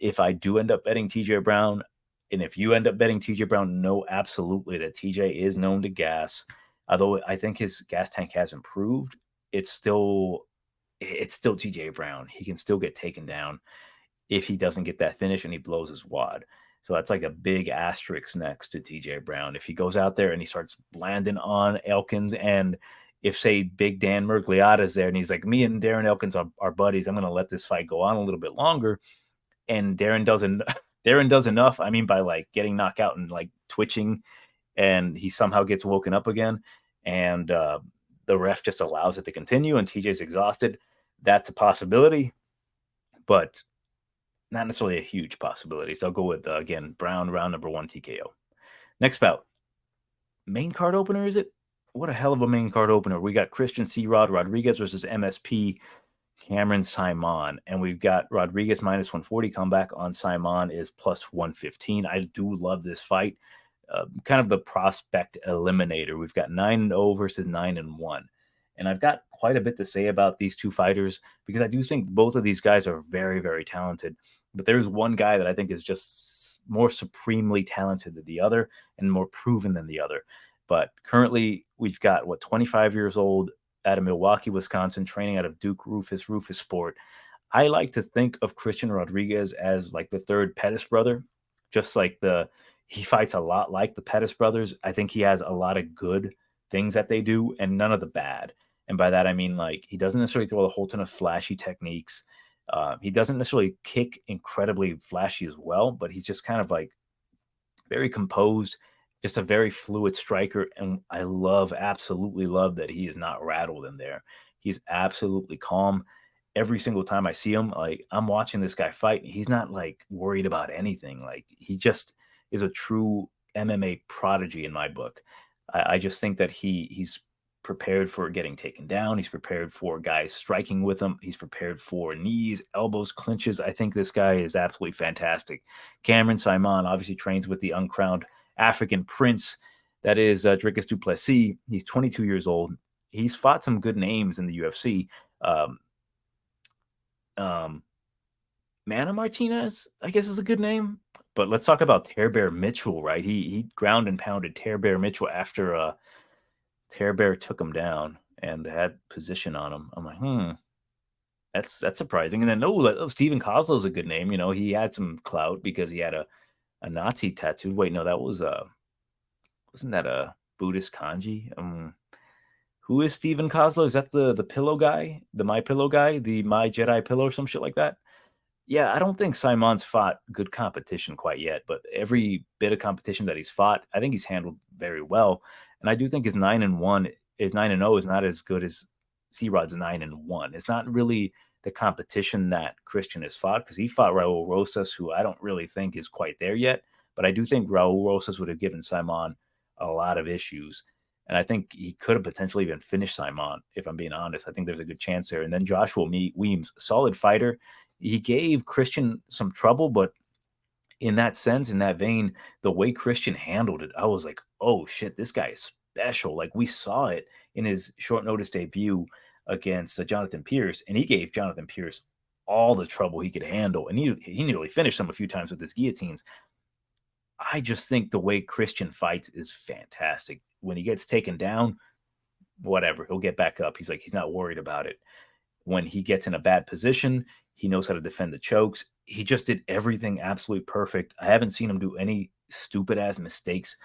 Speaker 1: if I do end up betting TJ Brown, and if you end up betting TJ Brown, know absolutely that TJ is known to gas. Although I think his gas tank has improved, it's still TJ Brown. He can still get taken down if he doesn't get that finish and he blows his wad. So that's like a big asterisk next to TJ Brown. If he goes out there and he starts landing on Elkins, and if, say, Big Dan Mergliata is there and he's like, me and Darren Elkins are buddies, I'm going to let this fight go on a little bit longer, and Darren does enough, I mean, by like getting knocked out and like twitching, and he somehow gets woken up again, and the ref just allows it to continue and TJ's exhausted. That's a possibility, but not necessarily a huge possibility. So I'll go with, again, Brown, round number 1 TKO. Next bout. Main card opener, is it? What a hell of a main card opener. We got Christian C-Rod Rodriguez versus MSP Cameron Saaiman. And we've got Rodriguez minus 140. Comeback on Saaiman is plus 115. I do love this fight. Kind of the prospect eliminator. We've got 9-0 versus 9-1. And I've got quite a bit to say about these two fighters because I do think both of these guys are very, very talented. But there's one guy that I think is just more supremely talented than the other and more proven than the other. But currently, we've got, 25 years old out of Milwaukee, Wisconsin, training out of Duke Rufus Sport. I like to think of Christian Rodriguez as like the third Pettis brother, just like he fights a lot like the Pettis brothers. I think he has a lot of good things that they do and none of the bad. And by that, I mean, like, he doesn't necessarily throw a whole ton of flashy techniques. He doesn't necessarily kick incredibly flashy as well, but he's just kind of like very composed, just a very fluid striker. And I absolutely love that he is not rattled in there. He's absolutely calm. Every single time I see him, like, I'm watching this guy fight, he's not like worried about anything. Like, he just is a true MMA prodigy in my book. I just think that he's prepared for getting taken down. He's prepared for guys striking with him. He's prepared for knees, elbows, clinches. I think this guy is absolutely fantastic. Cameron Saaiman obviously trains with the uncrowned African prince that is Dricus du Plessis. He's 22 years old. He's fought some good names in the UFC. Mana Martinez, I guess, is a good name. But let's talk about Tear Bear Mitchell, right? He ground and pounded Tear Bear Mitchell after Tear Bear took him down and had position on him. I'm like, that's surprising. And then Stephen Kozlow's a good name. You know, he had some clout because he had a Nazi tattoo. Wait, no, that was wasn't that a Buddhist kanji? Who is Stephen Kozlow? Is that the pillow guy, the My Pillow guy, the My Jedi Pillow or some shit like that? Yeah, I don't think Saaiman's fought good competition quite yet, but every bit of competition that he's fought, I think he's handled very well. And I do think his 9-1, his 9-0 is not as good as C-Rod's 9-1. It's not really the competition that Christian has fought because he fought Raul Rosas, who I don't really think is quite there yet. But I do think Raul Rosas would have given Saaiman a lot of issues. And I think he could have potentially even finished Saaiman, if I'm being honest. I think there's a good chance there. And then Joshua Weems, solid fighter. He gave Christian some trouble, but in that sense, in that vein, the way Christian handled it, I was like, oh shit, this guy is special. Like, we saw it in his short notice debut against Jonathan Pierce, and he gave Jonathan Pierce all the trouble he could handle. And he nearly finished him a few times with his guillotines. I just think the way Christian fights is fantastic. When he gets taken down, whatever, he'll get back up. He's not worried about it. When he gets in a bad position, he knows how to defend the chokes. He just did everything absolutely perfect. I haven't seen him do any stupid ass mistakes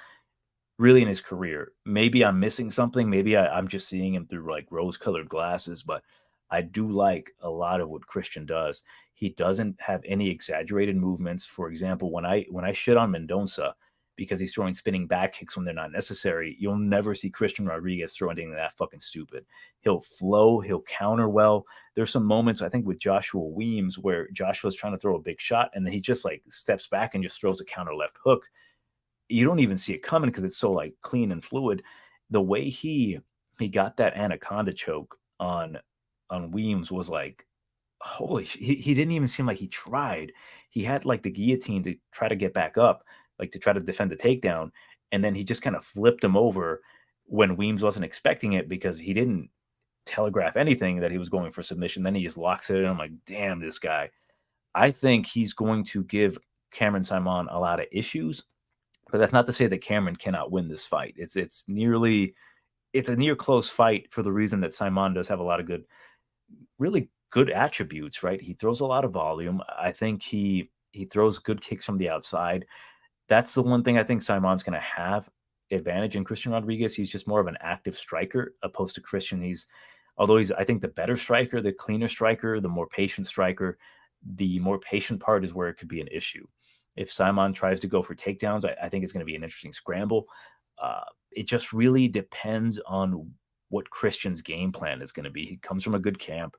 Speaker 1: really in his career. Maybe I'm missing something. Maybe I'm just seeing him through like rose colored glasses, but I do like a lot of what Christian does. He doesn't have any exaggerated movements. For example, when I shit on Mendoza because he's throwing spinning back kicks when they're not necessary, you'll never see Christian Rodriguez throw anything that fucking stupid. He'll flow, he'll counter well. There's some moments, I think, with Joshua Weems where Joshua's trying to throw a big shot and then he just like steps back and just throws a counter left hook. You don't even see it coming because it's so like clean and fluid. The way he got that anaconda choke on Weems was like, holy, he didn't even seem like he tried. He had like the guillotine to try to get back up, like to try to defend the takedown. And then he just kind of flipped him over when Weems wasn't expecting it because he didn't telegraph anything that he was going for submission. Then he just locks it in. I'm like, damn, this guy. I think he's going to give Cameron Saaiman a lot of issues, but that's not to say that Cameron cannot win this fight. It's a near close fight for the reason that Saaiman does have a lot of really good attributes, right? He throws a lot of volume. I think he throws good kicks from the outside. That's the one thing I think Saaiman's going to have advantage in Christian Rodriguez. He's just more of an active striker opposed to Christian. Although he's, I think, the better striker, the cleaner striker, the more patient striker. The more patient part is where it could be an issue. If Saaiman tries to go for takedowns, I think it's going to be an interesting scramble. It just really depends on what Christian's game plan is going to be. He comes from a good camp.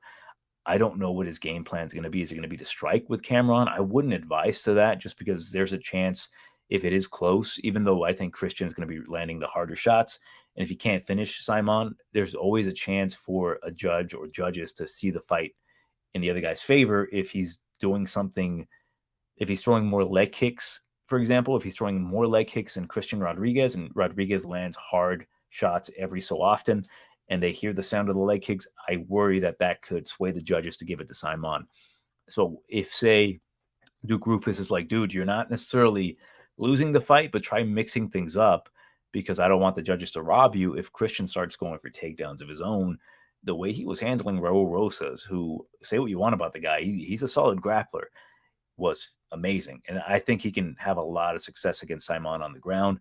Speaker 1: I don't know what his game plan is going to be. Is it going to be to strike with Cameron? I wouldn't advise to that just because there's a chance if it is close, even though I think Christian's going to be landing the harder shots. And if he can't finish Saaiman, there's always a chance for a judge or judges to see the fight in the other guy's favor if he's doing something, if he's throwing more leg kicks, for example, if he's throwing more leg kicks than Christian Rodriguez and Rodriguez lands hard shots every so often, and they hear the sound of the leg kicks, I worry that could sway the judges to give it to Saaiman. So if, say, Duke Rufus is like, dude, you're not necessarily losing the fight, but try mixing things up because I don't want the judges to rob you. If Christian starts going for takedowns of his own, the way he was handling Raul Rosas, who, say what you want about the guy, he's a solid grappler, was amazing. And I think he can have a lot of success against Saaiman on the ground.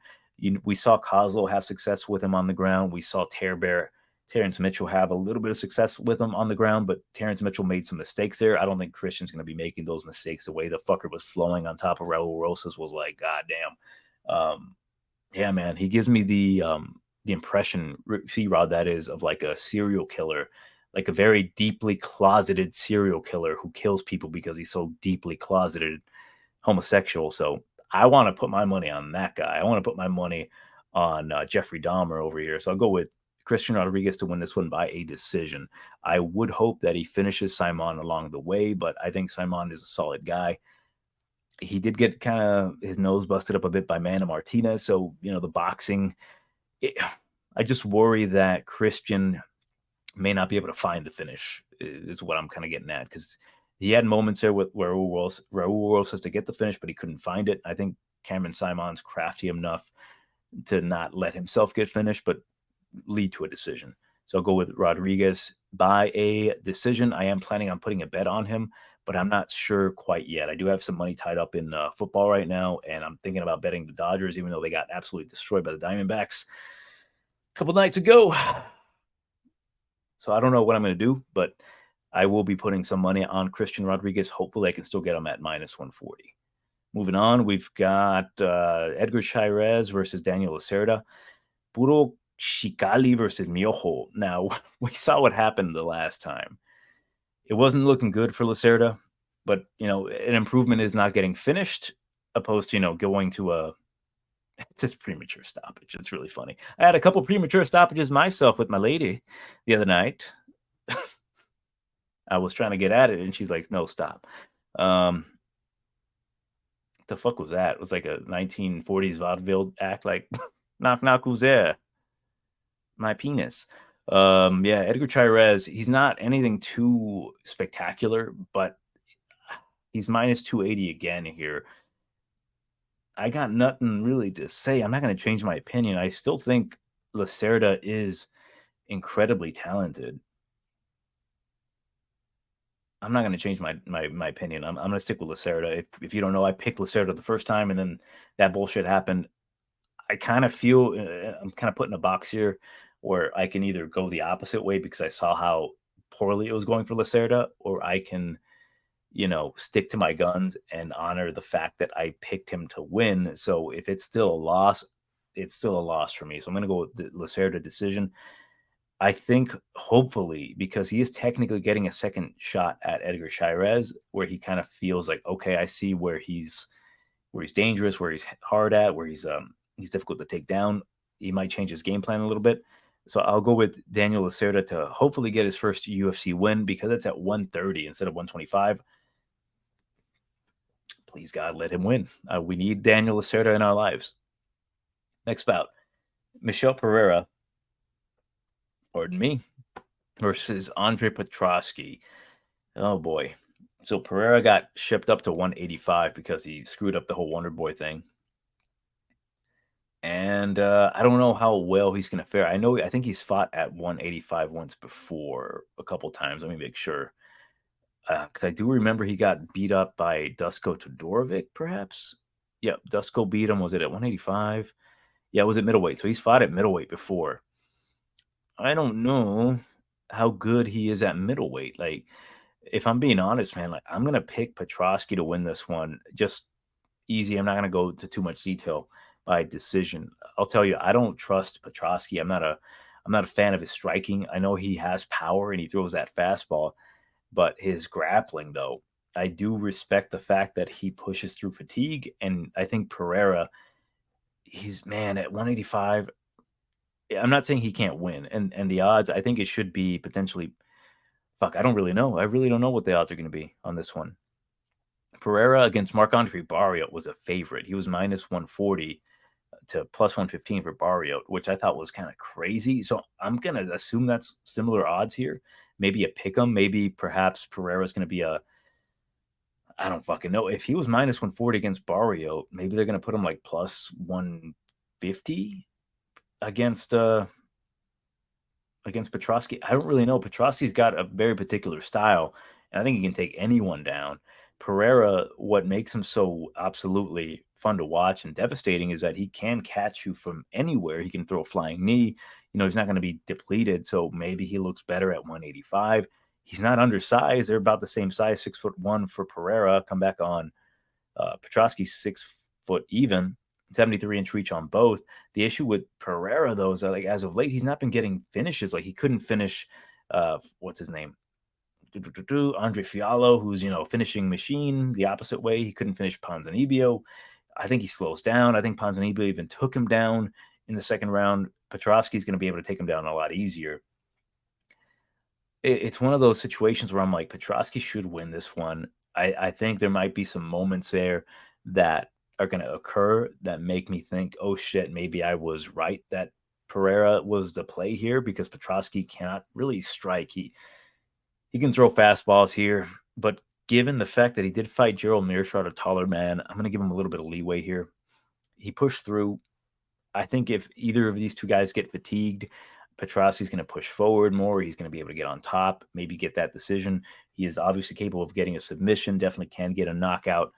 Speaker 1: We saw Kozlo have success with him on the ground. We saw Terrence Mitchell have a little bit of success with him on the ground, but Terrence Mitchell made some mistakes there. I don't think Christian's going to be making those mistakes. The way the fucker was flowing on top of Raul Rosas was like, God damn. Yeah, man, he gives me the impression, C-Rod, that is, of like a serial killer, like a very deeply closeted serial killer who kills people because he's so deeply closeted homosexual. So I want to put my money on that guy. I want to put my money on Jeffrey Dahmer over here. So I'll go with Christian Rodriguez to win this one by a decision. I would hope that he finishes Saaiman along the way, but I think Saaiman is a solid guy. He did get kind of his nose busted up a bit by Martinez. So, the boxing, I just worry that Christian may not be able to find the finish, is what I'm kind of getting at, because he had moments there with Raul Rosas to get the finish, but he couldn't find it. I think Cameron Saimon's crafty enough to not let himself get finished, but lead to a decision. So I'll go with Rodriguez by a decision. I am planning on putting a bet on him, but I'm not sure quite yet. I do have some money tied up in football right now, and I'm thinking about betting the Dodgers, even though they got absolutely destroyed by the Diamondbacks a couple nights ago. So I don't know what I'm going to do, but I will be putting some money on Christian Rodriguez. Hopefully I can still get him at minus 140. Moving on, we've got Edgar Chairez versus Daniel Lacerda. Puro Shikali versus Miojo. Now, we saw what happened the last time. It wasn't looking good for Lacerda, but, an improvement is not getting finished, opposed to, going to it's this premature stoppage. It's really funny. I had a couple premature stoppages myself with my lady the other night. I was trying to get at it, and she's like, no, stop. What the fuck was that? It was like a 1940s vaudeville act, like, knock, knock, who's there? My penis. Yeah, Edgar Chairez, he's not anything too spectacular, but he's minus 280 again here. I got nothing really to say. I'm not going to change my opinion. I still think Lacerda is incredibly talented. I'm not going to change my opinion. I'm going to stick with Lacerda. If you don't know, I picked Lacerda the first time, and then that bullshit happened. I kind of feel I'm kind of put in a box here where I can either go the opposite way because I saw how poorly it was going for Lacerda, or I can, stick to my guns and honor the fact that I picked him to win. So if it's still a loss, it's still a loss for me. So I'm going to go with the Lacerda decision. I think hopefully, because he is technically getting a second shot at Edgar Chairez, where he kind of feels like, okay, I see where he's dangerous, where he's hard at, where he's difficult to take down. He might change his game plan a little bit. So I'll go with Daniel Lacerda to hopefully get his first UFC win, because it's at 130 instead of 125. Please, God, let him win. We need Daniel Lacerda in our lives. Next bout, Michel Pereira, pardon me, versus Andre Petroski. Oh, boy. So Pereira got shipped up to 185 because he screwed up the whole Wonder Boy thing. And I don't know how well he's going to fare. I think he's fought at 185 once before, a couple times. Let me make sure. Because I do remember he got beat up by Dusko Todorovic, perhaps. Yeah, Dusko beat him. Was it at 185? Yeah, it was at middleweight. So he's fought at middleweight before. I don't know how good he is at middleweight. Like, if I'm being honest, man, like, I'm going to pick Petroski to win this one. Just easy. I'm not going to go into too much detail by decision. I'll tell you, I don't trust Petroski. I'm not a fan of his striking. I know he has power and he throws that fastball, but his grappling, though, I do respect the fact that he pushes through fatigue. And I think Pereira, at 185. I'm not saying he can't win. And the odds, I think it should be potentially, I don't really know. I really don't know what the odds are going to be on this one. Pereira against Marc-Andre Barrios was a favorite. He was minus 140. to plus 115 for Barrio, which I thought was kind of crazy. So I'm going to assume that's similar odds here. Maybe a pick 'em. Maybe perhaps Pereira's going to be I don't fucking know. If he was minus 140 against Barrio, maybe they're going to put him like plus 150 against Petroski. I don't really know. Petroski's got a very particular style, and I think he can take anyone down. Pereira, what makes him so absolutely fun to watch and devastating is that he can catch you from anywhere. He can throw a flying knee. He's not going to be depleted, so maybe he looks better at 185. He's not undersized. They're about the same size, 6'1" for Pereira. Come back on Petroski's 6 foot even. 73-inch reach on both. The issue with Pereira, though, is that like as of late, he's not been getting finishes. Like he couldn't finish. What's his name? Andre Fiallo, who's finishing machine the opposite way. He couldn't finish Ponzinibbio. I think he slows down. I think Ponzinibbio even took him down in the second round. Petroski's going to be able to take him down a lot easier. It's one of those situations where I'm like, Petroski should win this one. I think there might be some moments there that are going to occur that make me think, oh shit, maybe I was right that Pereira was the play here, because Petroski cannot really strike. He can throw fastballs here, but given the fact that he did fight Gerald Meerschaert, a taller man, I'm going to give him a little bit of leeway here. He pushed through. I think if either of these two guys get fatigued, Petroski's going to push forward more. He's going to be able to get on top, maybe get that decision. He is obviously capable of getting a submission, definitely can get a knockout.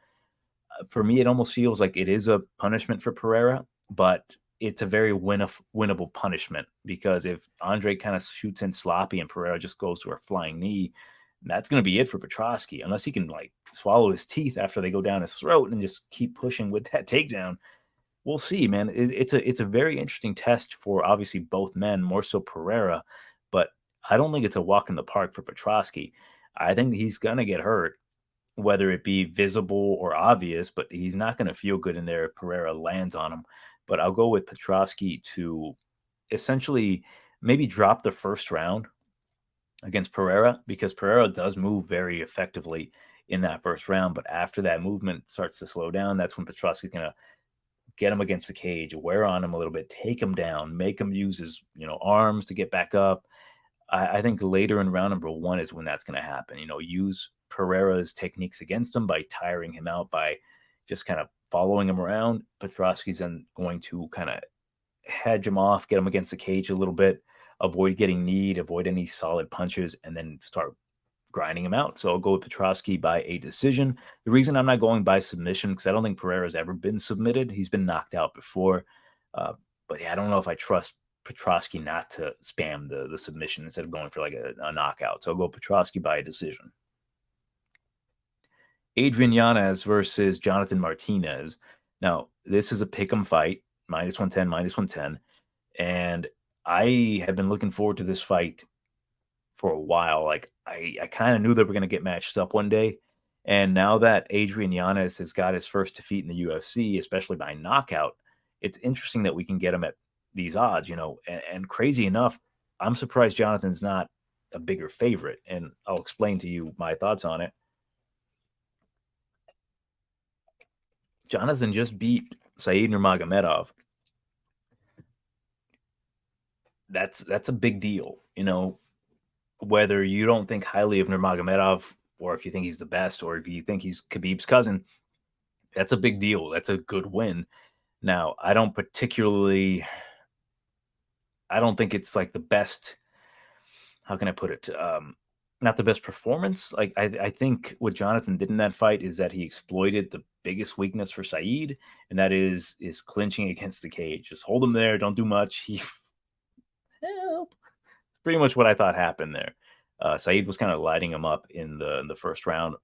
Speaker 1: For me, it almost feels like it is a punishment for Pereira, but it's a very winnable punishment, because if Andre kind of shoots in sloppy and Pereira just goes to a flying knee, that's going to be it for Petroski, unless he can like swallow his teeth after they go down his throat and just keep pushing with that takedown. We'll see, man. It's a very interesting test for obviously both men, more so Pereira, but I don't think it's a walk in the park for Petroski. I think he's going to get hurt, whether it be visible or obvious, but he's not going to feel good in there if Pereira lands on him. But I'll go with Petroski to essentially maybe drop the first round against Pereira, because Pereira does move very effectively in that first round. But after that movement starts to slow down, that's when Petroski's going to get him against the cage, wear on him a little bit, take him down, make him use his arms to get back up. I think later in round number one is when that's going to happen. Use Pereira's techniques against him by tiring him out, by just kind of following him around. Petroski's then going to kind of hedge him off, get him against the cage a little bit, avoid getting kneed, avoid any solid punches, and then start grinding him out. So I'll go with Petroski by a decision. The reason I'm not going by submission, because I don't think Pereira's ever been submitted. He's been knocked out before. But yeah, I don't know if I trust Petroski not to spam the submission instead of going for like a knockout. So I'll go Petroski by a decision. Adrian Yanez versus Jonathan Martinez. Now, this is a pick'em fight, minus 110, minus 110. And I have been looking forward to this fight for a while. Like I kind of knew they were going to get matched up one day. And now that Adrian Yanez has got his first defeat in the UFC, especially by knockout, it's interesting that we can get him at these odds, and crazy enough, I'm surprised Jonathan's not a bigger favorite. And I'll explain to you my thoughts on it. Jonathan just beat Said Nurmagomedov. That's a big deal, whether you don't think highly of Nurmagomedov, or if you think he's the best, or if you think he's Khabib's cousin. That's a big deal. That's a good win. Now, I don't think it's like the best, how can I put it? Not the best performance. Like I think what Jonathan did in that fight is that he exploited the biggest weakness for Said, and that is clinching against the cage. Just hold him there, don't do much. He help. It's pretty much what I thought happened there. Said was kind of lighting him up in the first round.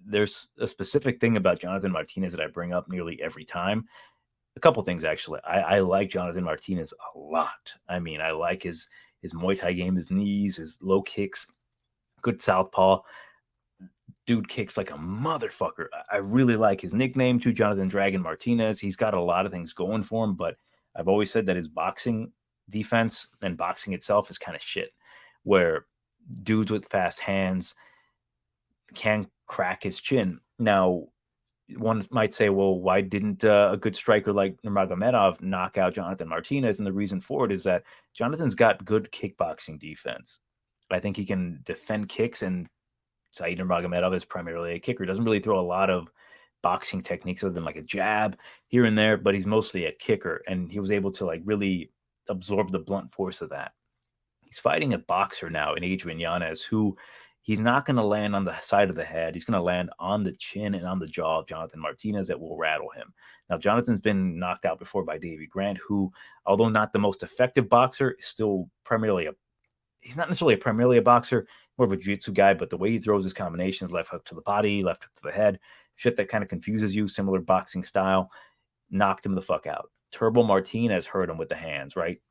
Speaker 1: There's a specific thing about Jonathan Martinez that I bring up nearly every time. A couple things, actually. I like Jonathan Martinez a lot. I mean, I like his Muay Thai game, his knees, his low kicks, good southpaw. Dude kicks like a motherfucker. I really like his nickname too, Jonathan Dragon Martinez. He's got a lot of things going for him, but I've always said that his boxing defense and boxing itself is kind of shit, where dudes with fast hands can crack his chin. Now, one might say, well, why didn't a good striker like Nurmagomedov knock out Jonathan Martinez? And the reason for it is that Jonathan's got good kickboxing defense. I think he can defend kicks, and Said Nurmagomedov is primarily a kicker. He doesn't really throw a lot of boxing techniques other than like a jab here and there, but he's mostly a kicker, and he was able to like really absorb the blunt force of that. He's fighting a boxer now in Adrian Yanez, who he's not going to land on the side of the head. He's going to land on the chin and on the jaw of Jonathan Martinez that will rattle him. Now, Jonathan's been knocked out before by Davey Grant, who, although not the most effective boxer, is still primarily he's not necessarily primarily a boxer, more of a jiu-jitsu guy, but the way he throws his combinations, left hook to the body, left hook to the head, shit that kind of confuses you, similar boxing style, knocked him the fuck out. Turbo Martinez hurt him with the hands, right?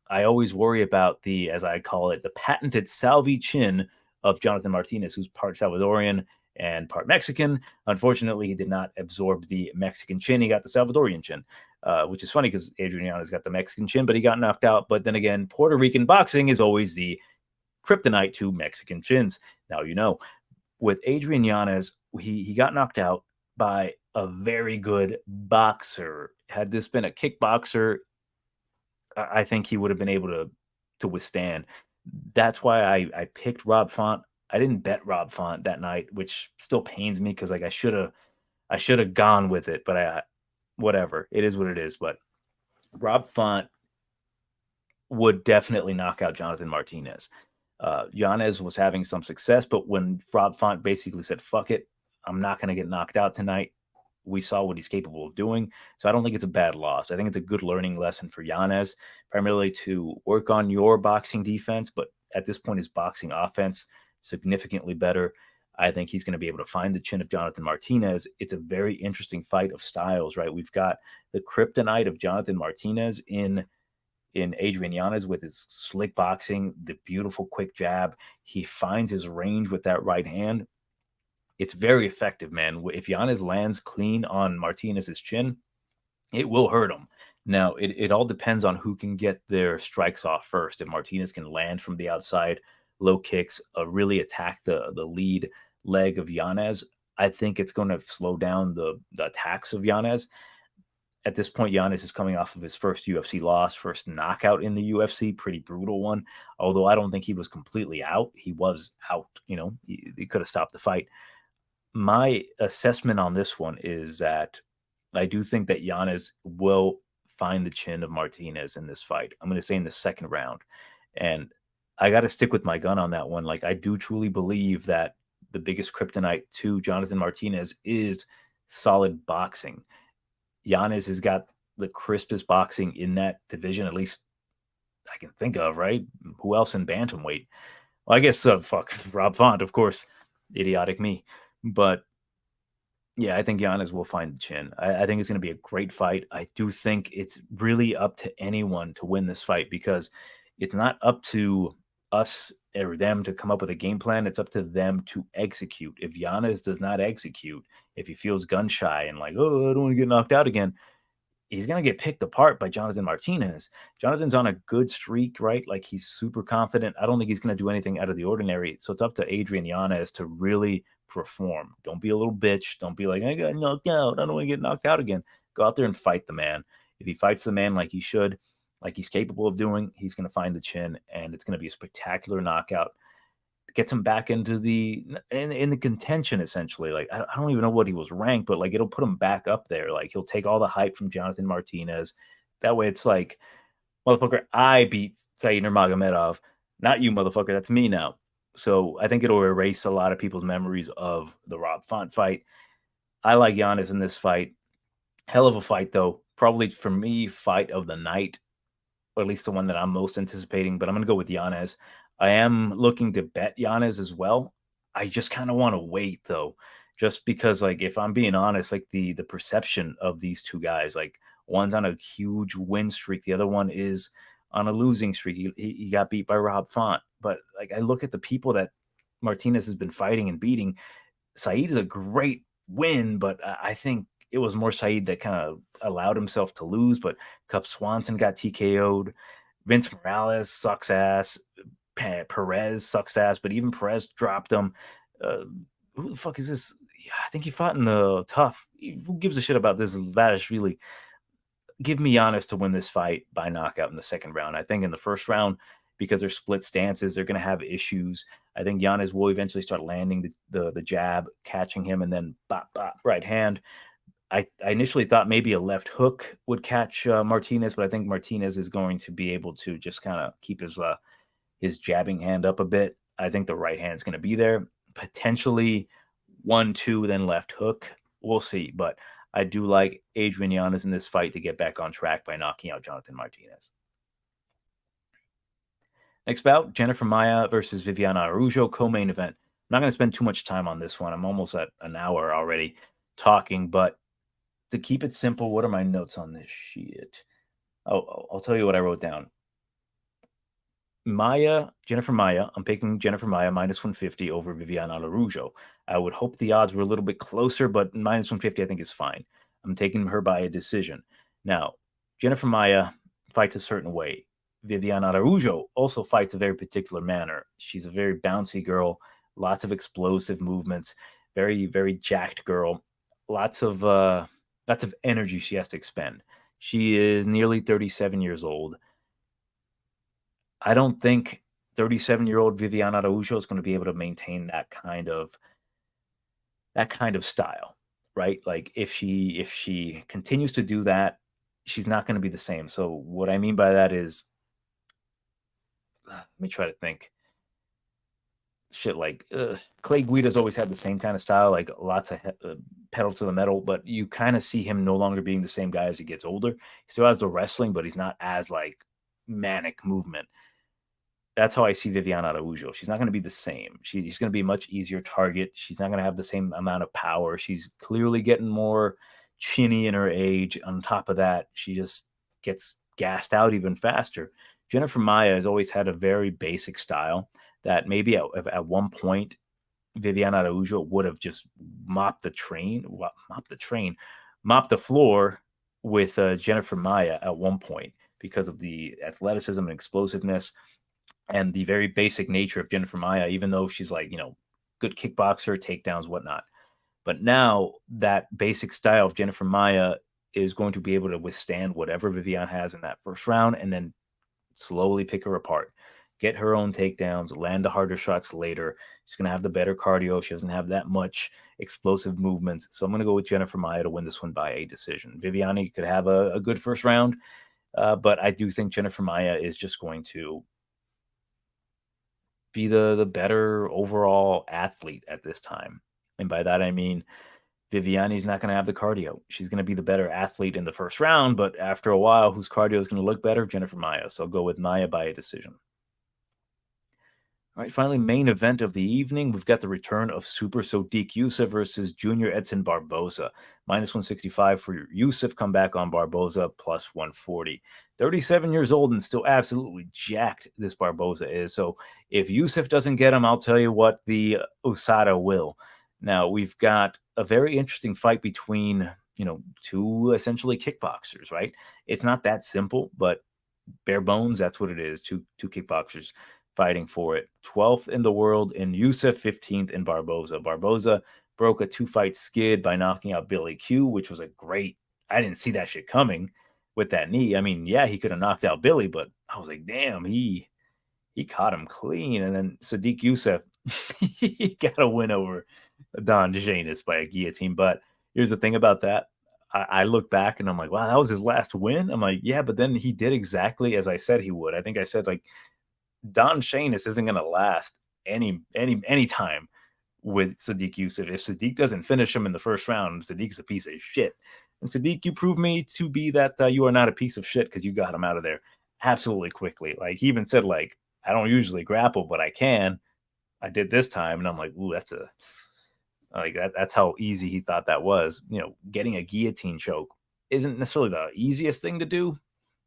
Speaker 1: I always worry about the, as I call it, the patented Salvi chin of Jonathan Martinez, who's part Salvadorian and part Mexican. Unfortunately, he did not absorb the Mexican chin. He got the Salvadorian chin, which is funny because Adrian Yanez got the Mexican chin, but he got knocked out. But then again, Puerto Rican boxing is always the kryptonite to Mexican chins. Now, you know, with Adrian Yanez, he got knocked out by a very good boxer. Had this been a kickboxer, I think he would have been able to withstand. That's why I picked Rob Font. I didn't bet Rob Font that night, which still pains me because like I should have gone with it, but whatever. It is what it is. But Rob Font would definitely knock out Jonathan Martinez. Yanez was having some success, but when Rob Font basically said, fuck it, I'm not going to get knocked out tonight, we saw what he's capable of doing. So I don't think it's a bad loss. I think it's a good learning lesson for Yanez, primarily to work on your boxing defense, but at this point, his boxing offense significantly better. I think he's going to be able to find the chin of Jonathan Martinez. It's a very interesting fight of styles, right? We've got the kryptonite of Jonathan Martinez in Adrian Yanez with his slick boxing, the beautiful quick jab. He finds his range with that right hand. It's very effective, man. If Yanez lands clean on Martinez's chin, it will hurt him. Now, it all depends on who can get their strikes off first. If Martinez can land from the outside, low kicks, really attack the lead leg of Yanez, I think it's going to slow down the attacks of Yanez. At this point, Yanez is coming off of his first UFC loss, first knockout in the UFC, pretty brutal one. Although I don't think he was completely out. He was out, he could have stopped the fight. My assessment on this one is that I do think that Yanez will find the chin of Martinez in this fight. I'm going to say in the second round. And I got to stick with my gun on that one. Like, I do truly believe that the biggest kryptonite to Jonathan Martinez is solid boxing. Yanez has got the crispest boxing in that division, at least I can think of, right? Who else in bantamweight? Well, I guess, fuck, Rob Font, of course. Idiotic me. But yeah, I think Yanez will find the chin. I think it's going to be a great fight. I do think it's really up to anyone to win this fight because it's not up to us or them to come up with a game plan. It's up to them to execute. If Yanez does not execute, if he feels gun shy and like, oh, I don't want to get knocked out again, he's going to get picked apart by Jonathan Martinez. Jonathan's on a good streak, right? Like, he's super confident. I don't think he's going to do anything out of the ordinary. So it's up to Adrian Yanez to really perform. Don't be a little bitch. Don't be like, I got knocked out. I don't want to get knocked out again. Go out there and fight the man. If he fights the man like he should, like he's capable of doing, he's going to find the chin, and it's going to be a spectacular knockout. Gets him back into in the contention, essentially. Like, I don't even know what he was ranked, but like, it'll put him back up there. Like, he'll take all the hype from Jonathan Martinez. That way it's like, motherfucker, I beat Said Nurmagomedov, not you, motherfucker. That's me now. So I think it'll erase a lot of people's memories of the Rob Font fight. I like Yanez in this fight. Hell of a fight, though. Probably, for me, fight of the night, or at least the one that I'm most anticipating, but I'm going to go with Yanez. I am looking to bet Yanez as well. I just kind of want to wait, though, just because, like, if I'm being honest, like, the perception of these two guys, like, one's on a huge win streak, the other one is on a losing streak. He got beat by Rob Font. But, like, I look at the people that Martinez has been fighting and beating. Said is a great win, but I think it was more Said that kind of allowed himself to lose. But Cub Swanson got TKO'd. Vince Morales sucks ass. Perez sucks ass, but even Perez dropped him. Who the fuck is this? I think he fought in the tough. Who gives a shit about this Ladishvili? Give me Yanez to win this fight by knockout in the second round. I think in the first round, because they're split stances, they're going to have issues. I think Yanez will eventually start landing the jab, catching him, and then bop, bop, right hand. I initially thought maybe a left hook would catch Martinez, but I think Martinez is going to be able to just kind of keep his jabbing hand up a bit. I think the right hand is going to be there. Potentially 1-2, then left hook. We'll see. But I do like Adrian Yanez in this fight to get back on track by knocking out Jonathan Martinez. Next bout, Jennifer Maia versus Viviana Araujo, co-main event. I'm not going to spend too much time on this one. I'm almost at an hour already talking, but to keep it simple, what are my notes on this shit? Oh, I'll tell you what I wrote down. Jennifer Maia. I'm picking Jennifer Maia minus 150 over Viviana Araujo. I would hope the odds were a little bit closer, but minus 150 I think is fine. I'm taking her by a decision. Now, Jennifer Maia fights a certain way. Viviana Araujo also fights a very particular manner. She's a very bouncy girl, lots of explosive movements, very, very jacked girl, lots of energy she has to expend. She is nearly 37 years old. I don't think 37-year-old Viviana Araujo is going to be able to maintain that kind of style, right? Like if she continues to do that, she's not going to be the same. So what I mean by that is, let me try to think. Shit, like Clay Guida's always had the same kind of style, like lots of pedal to the metal, but you kind of see him no longer being the same guy as he gets older. He still has the wrestling, but he's not as like manic movement. That's how I see Viviana Araujo. She's not going to be the same. She's going to be a much easier target. She's not going to have the same amount of power. She's clearly getting more chinny in her age. On top of that, she just gets gassed out even faster. Jennifer Maia has always had a very basic style that maybe at one point Viviana Araujo would have just mopped the floor with Jennifer Maia at one point because of the athleticism and explosiveness and the very basic nature of Jennifer Maia, even though she's like, good kickboxer, takedowns, whatnot. But now that basic style of Jennifer Maia is going to be able to withstand whatever Vivian has in that first round and then slowly pick her apart, get her own takedowns, land the harder shots later. She's going to have the better cardio. She doesn't have that much explosive movements. So I'm going to go with Jennifer Maia to win this one by a decision. Viviani could have a good first round, but I do think Jennifer Maia is just going to be the better overall athlete at this time. And by that, I mean, Viviani's not going to have the cardio. She's going to be the better athlete in the first round, but after a while, whose cardio is going to look better? Jennifer Maia. So I'll go with Maia by a decision. All right, finally, main event of the evening. We've got the return of Super Sodiq Yusuff versus Junior Edson Barboza. Minus 165 for Yusuff, come back on Barboza, plus 140. 37 years old and still absolutely jacked this Barboza is. So if Yusuff doesn't get him, I'll tell you what, the Osada will. Now, we've got a very interesting fight between, two essentially kickboxers, right? It's not that simple, but bare bones, that's what it is. Two kickboxers fighting for it. 12th in the world in Yusuff, 15th in Barboza. Barboza broke a 2-fight skid by knocking out Billy Q, which was I didn't see that shit coming with that knee. I mean, yeah, he could have knocked out Billy, but I was like, damn, he caught him clean. And then Sodiq Yusuff, he got a win over Don Janus by a guillotine. But here's the thing about that. I look back and I'm like, wow, that was his last win. I'm like, yeah, but then he did exactly as I said he would. I think I said, like, Don Janus isn't going to last any time with Sodiq Yusuff. If Sodiq doesn't finish him in the first round, Sadiq's a piece of shit. And Sodiq, you proved me to be that you are not a piece of shit because you got him out of there absolutely quickly. Like, he even said, like, I don't usually grapple, but I can. I did this time, and I'm like, ooh, that's how easy he thought that was. Getting a guillotine choke isn't necessarily the easiest thing to do.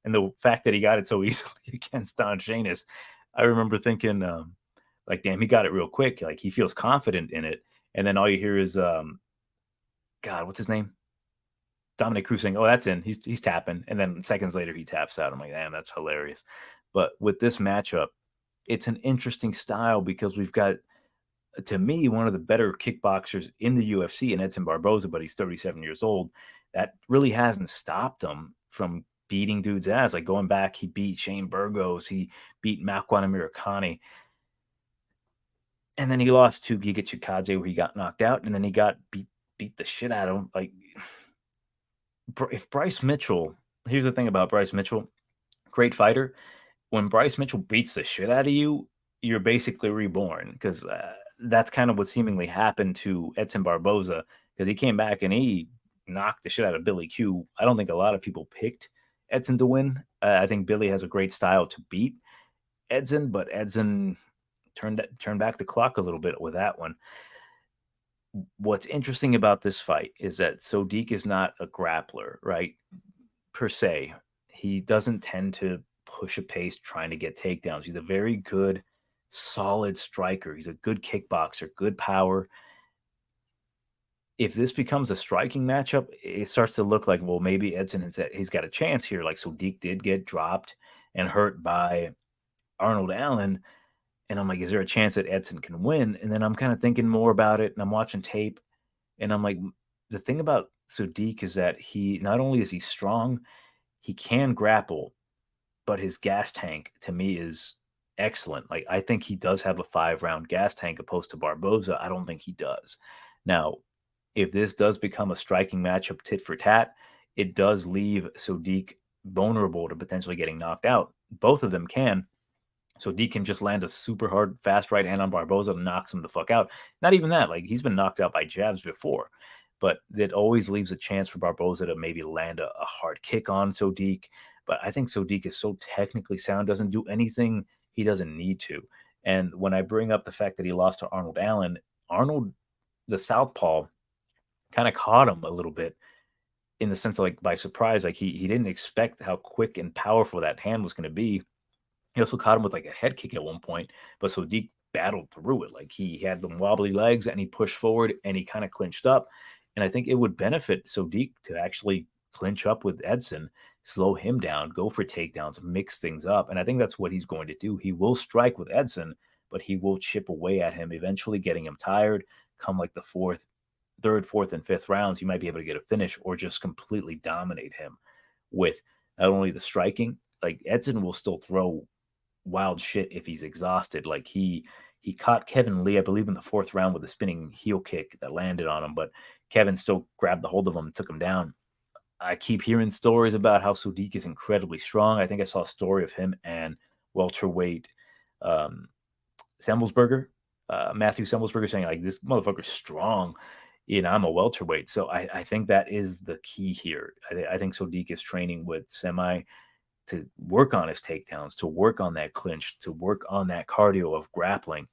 Speaker 1: And the fact that he got it so easily against Don Janus, I remember thinking, like, damn, he got it real quick. Like, he feels confident in it. And then all you hear is, God, what's his name? Dominic Cruz saying, oh, that's in. He's tapping. And then seconds later, he taps out. I'm like, damn, that's hilarious. But with this matchup, it's an interesting style because we've got to me, one of the better kickboxers in the UFC, and Edson Barboza, but he's 37 years old. That really hasn't stopped him from beating dudes' ass. Like going back, he beat Shane Burgos, he beat Makwan Amirkhani, and then he lost to Giga Chikadze where he got knocked out, and then he got beat the shit out of him. Like if Bryce Mitchell, here's the thing about Bryce Mitchell, great fighter. When Bryce Mitchell beats the shit out of you, you're basically reborn because that's kind of what seemingly happened to Edson Barboza because he came back and he knocked the shit out of Billy Q. I don't think a lot of people picked Edson to win. I think Billy has a great style to beat Edson, but Edson turned back the clock a little bit with that one. What's interesting about this fight is that Sodiq is not a grappler, right? Per se. He doesn't tend to push a pace trying to get takedowns. He's a very good, solid striker. He's a good kickboxer, good power. If this becomes a striking matchup, it starts to look like, well, maybe Edson has he's got a chance here. Like Sodiq did get dropped and hurt by Arnold Allen. And I'm like, is there a chance that Edson can win? And then I'm kind of thinking more about it and I'm watching tape and I'm like, the thing about Sodiq is that he not only is he strong, he can grapple, but his gas tank to me is excellent. Like I think he does have a 5-round gas tank opposed to Barboza. I don't think he does. Now, if this does become a striking matchup tit for tat, it does leave Sodiq vulnerable to potentially getting knocked out. Both of them can. Sodiq can just land a super hard, fast right hand on Barboza and knocks him the fuck out. Not even that. Like he's been knocked out by jabs before, but it always leaves a chance for Barboza to maybe land a hard kick on Sodiq. But I think Sodiq is so technically sound, doesn't do anything he doesn't need to. And when I bring up the fact that he lost to Arnold Allen, Arnold, the southpaw, kind of caught him a little bit in the sense of like by surprise. Like he didn't expect how quick and powerful that hand was going to be. He also caught him with like a head kick at one point, but Sodiq battled through it. Like he had them wobbly legs and he pushed forward and he kind of clinched up. And I think it would benefit Sodiq to actually clinch up with Edson, slow him down, go for takedowns, mix things up. And I think that's what he's going to do. He will strike with Edson, but he will chip away at him, eventually getting him tired. Come like the third, fourth, and fifth rounds, he might be able to get a finish or just completely dominate him with not only the striking, like Edson will still throw wild shit if he's exhausted. Like he caught Kevin Lee, I believe, in the fourth round with a spinning heel kick that landed on him, but Kevin still grabbed the hold of him and took him down. I keep hearing stories about how Sodiq is incredibly strong. I think I saw a story of him and welterweight Semelsberger, Matthew Semelsberger, saying like this motherfucker's strong. You know, I'm a welterweight, so I think that is the key here. I think Sodiq is training with Semi to work on his takedowns, to work on that clinch, to work on that cardio of grappling.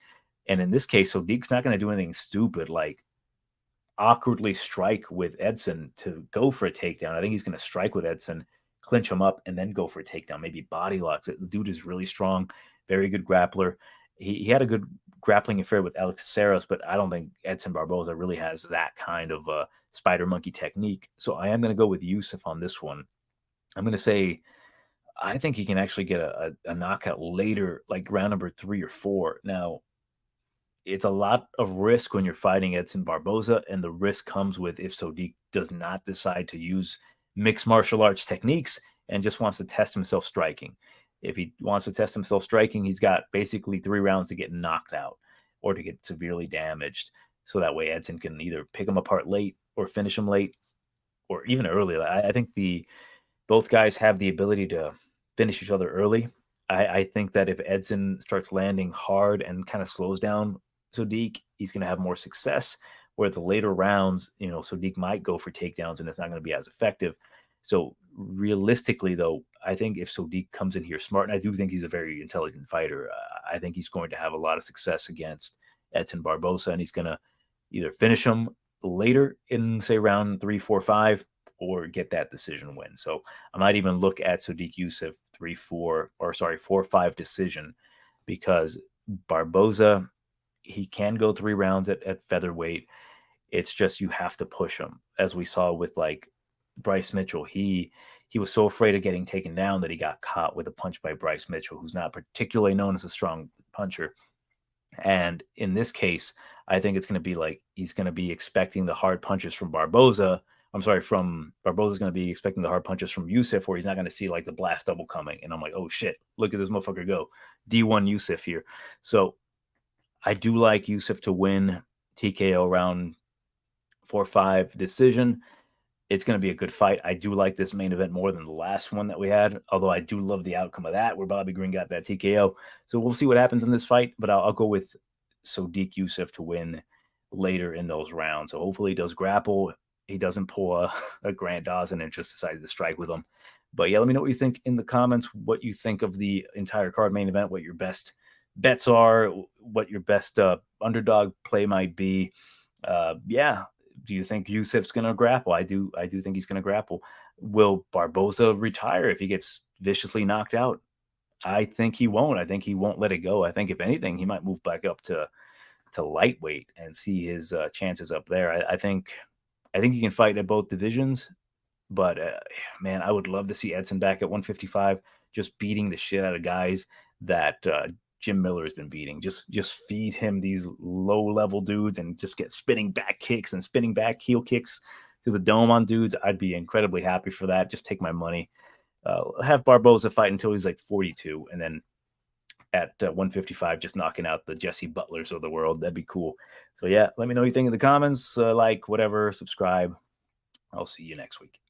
Speaker 1: And in this case, Sodiq's not going to do anything stupid like awkwardly strike with Edson to go for a takedown. I think he's going to strike with Edson, clinch him up, and then go for a takedown. Maybe body locks it. The dude is really strong, very good grappler. He had a good grappling affair with Alexseeva, but I don't think Edson Barboza really has that kind of spider monkey technique. So I am going to go with Yusuff on this one. I'm going to say I think he can actually get a knockout later, like round number 3 or 4. Now, it's a lot of risk when you're fighting Edson Barboza, and the risk comes with if Sodiq does not decide to use mixed martial arts techniques and just wants to test himself striking. If he wants to test himself striking, he's got basically 3 rounds to get knocked out or to get severely damaged. So that way Edson can either pick him apart late or finish him late or even early. I think both guys have the ability to finish each other early. I think that if Edson starts landing hard and kind of slows down Sodiq, he's going to have more success. Where the later rounds, Sodiq might go for takedowns and it's not going to be as effective. So realistically, though, I think if Sodiq comes in here smart, and I do think he's a very intelligent fighter, I think he's going to have a lot of success against Edson Barboza, and he's going to either finish him later in, say, round 3, 4, 5, or get that decision win. So I might even look at Sodiq Yusuff 4-5 decision, because Barboza, he can go 3 rounds at featherweight. It's just you have to push him, as we saw with like Bryce Mitchell. He was so afraid of getting taken down that he got caught with a punch by Bryce Mitchell, who's not particularly known as a strong puncher. And in this case, I think it's going to be like he's going to be expecting the hard punches from Barboza. I'm sorry, from Barboza's going to be expecting the hard punches from Yusuff, where he's not going to see like the blast double coming. And I'm like, oh shit, look at this motherfucker go. D1 Yusuff here. So I do like Yusuff to win TKO round 4-5 decision. It's going to be a good fight. I do like this main event more than the last one that we had, although I do love the outcome of that, where Bobby Green got that TKO. So we'll see what happens in this fight, but I'll go with Sodiq Yusuff to win later in those rounds. So hopefully he does grapple. He doesn't pull a Grant Dawson and just decides to strike with him. But yeah, let me know what you think in the comments, what you think of the entire card main event, what your best bets are, what your best underdog play might be. Yeah, do you think Yusuff's going to grapple? I do think he's going to grapple. Will Barboza retire if he gets viciously knocked out? I think he won't. I think he won't let it go. I think if anything, he might move back up to lightweight and see his chances up there. I think he can fight at both divisions, but man, I would love to see Edson back at 155, just beating the shit out of guys that Jim Miller has been beating. Just feed him these low level dudes and just get spinning back kicks and spinning back heel kicks to the dome on dudes. I'd be incredibly happy for that. Just take my money. Have Barboza fight until he's like 42, and then at 155, just knocking out the Jesse Butlers of the world. That'd be cool. So yeah, let me know what you think in the comments. Like, whatever, subscribe. I'll see you next week.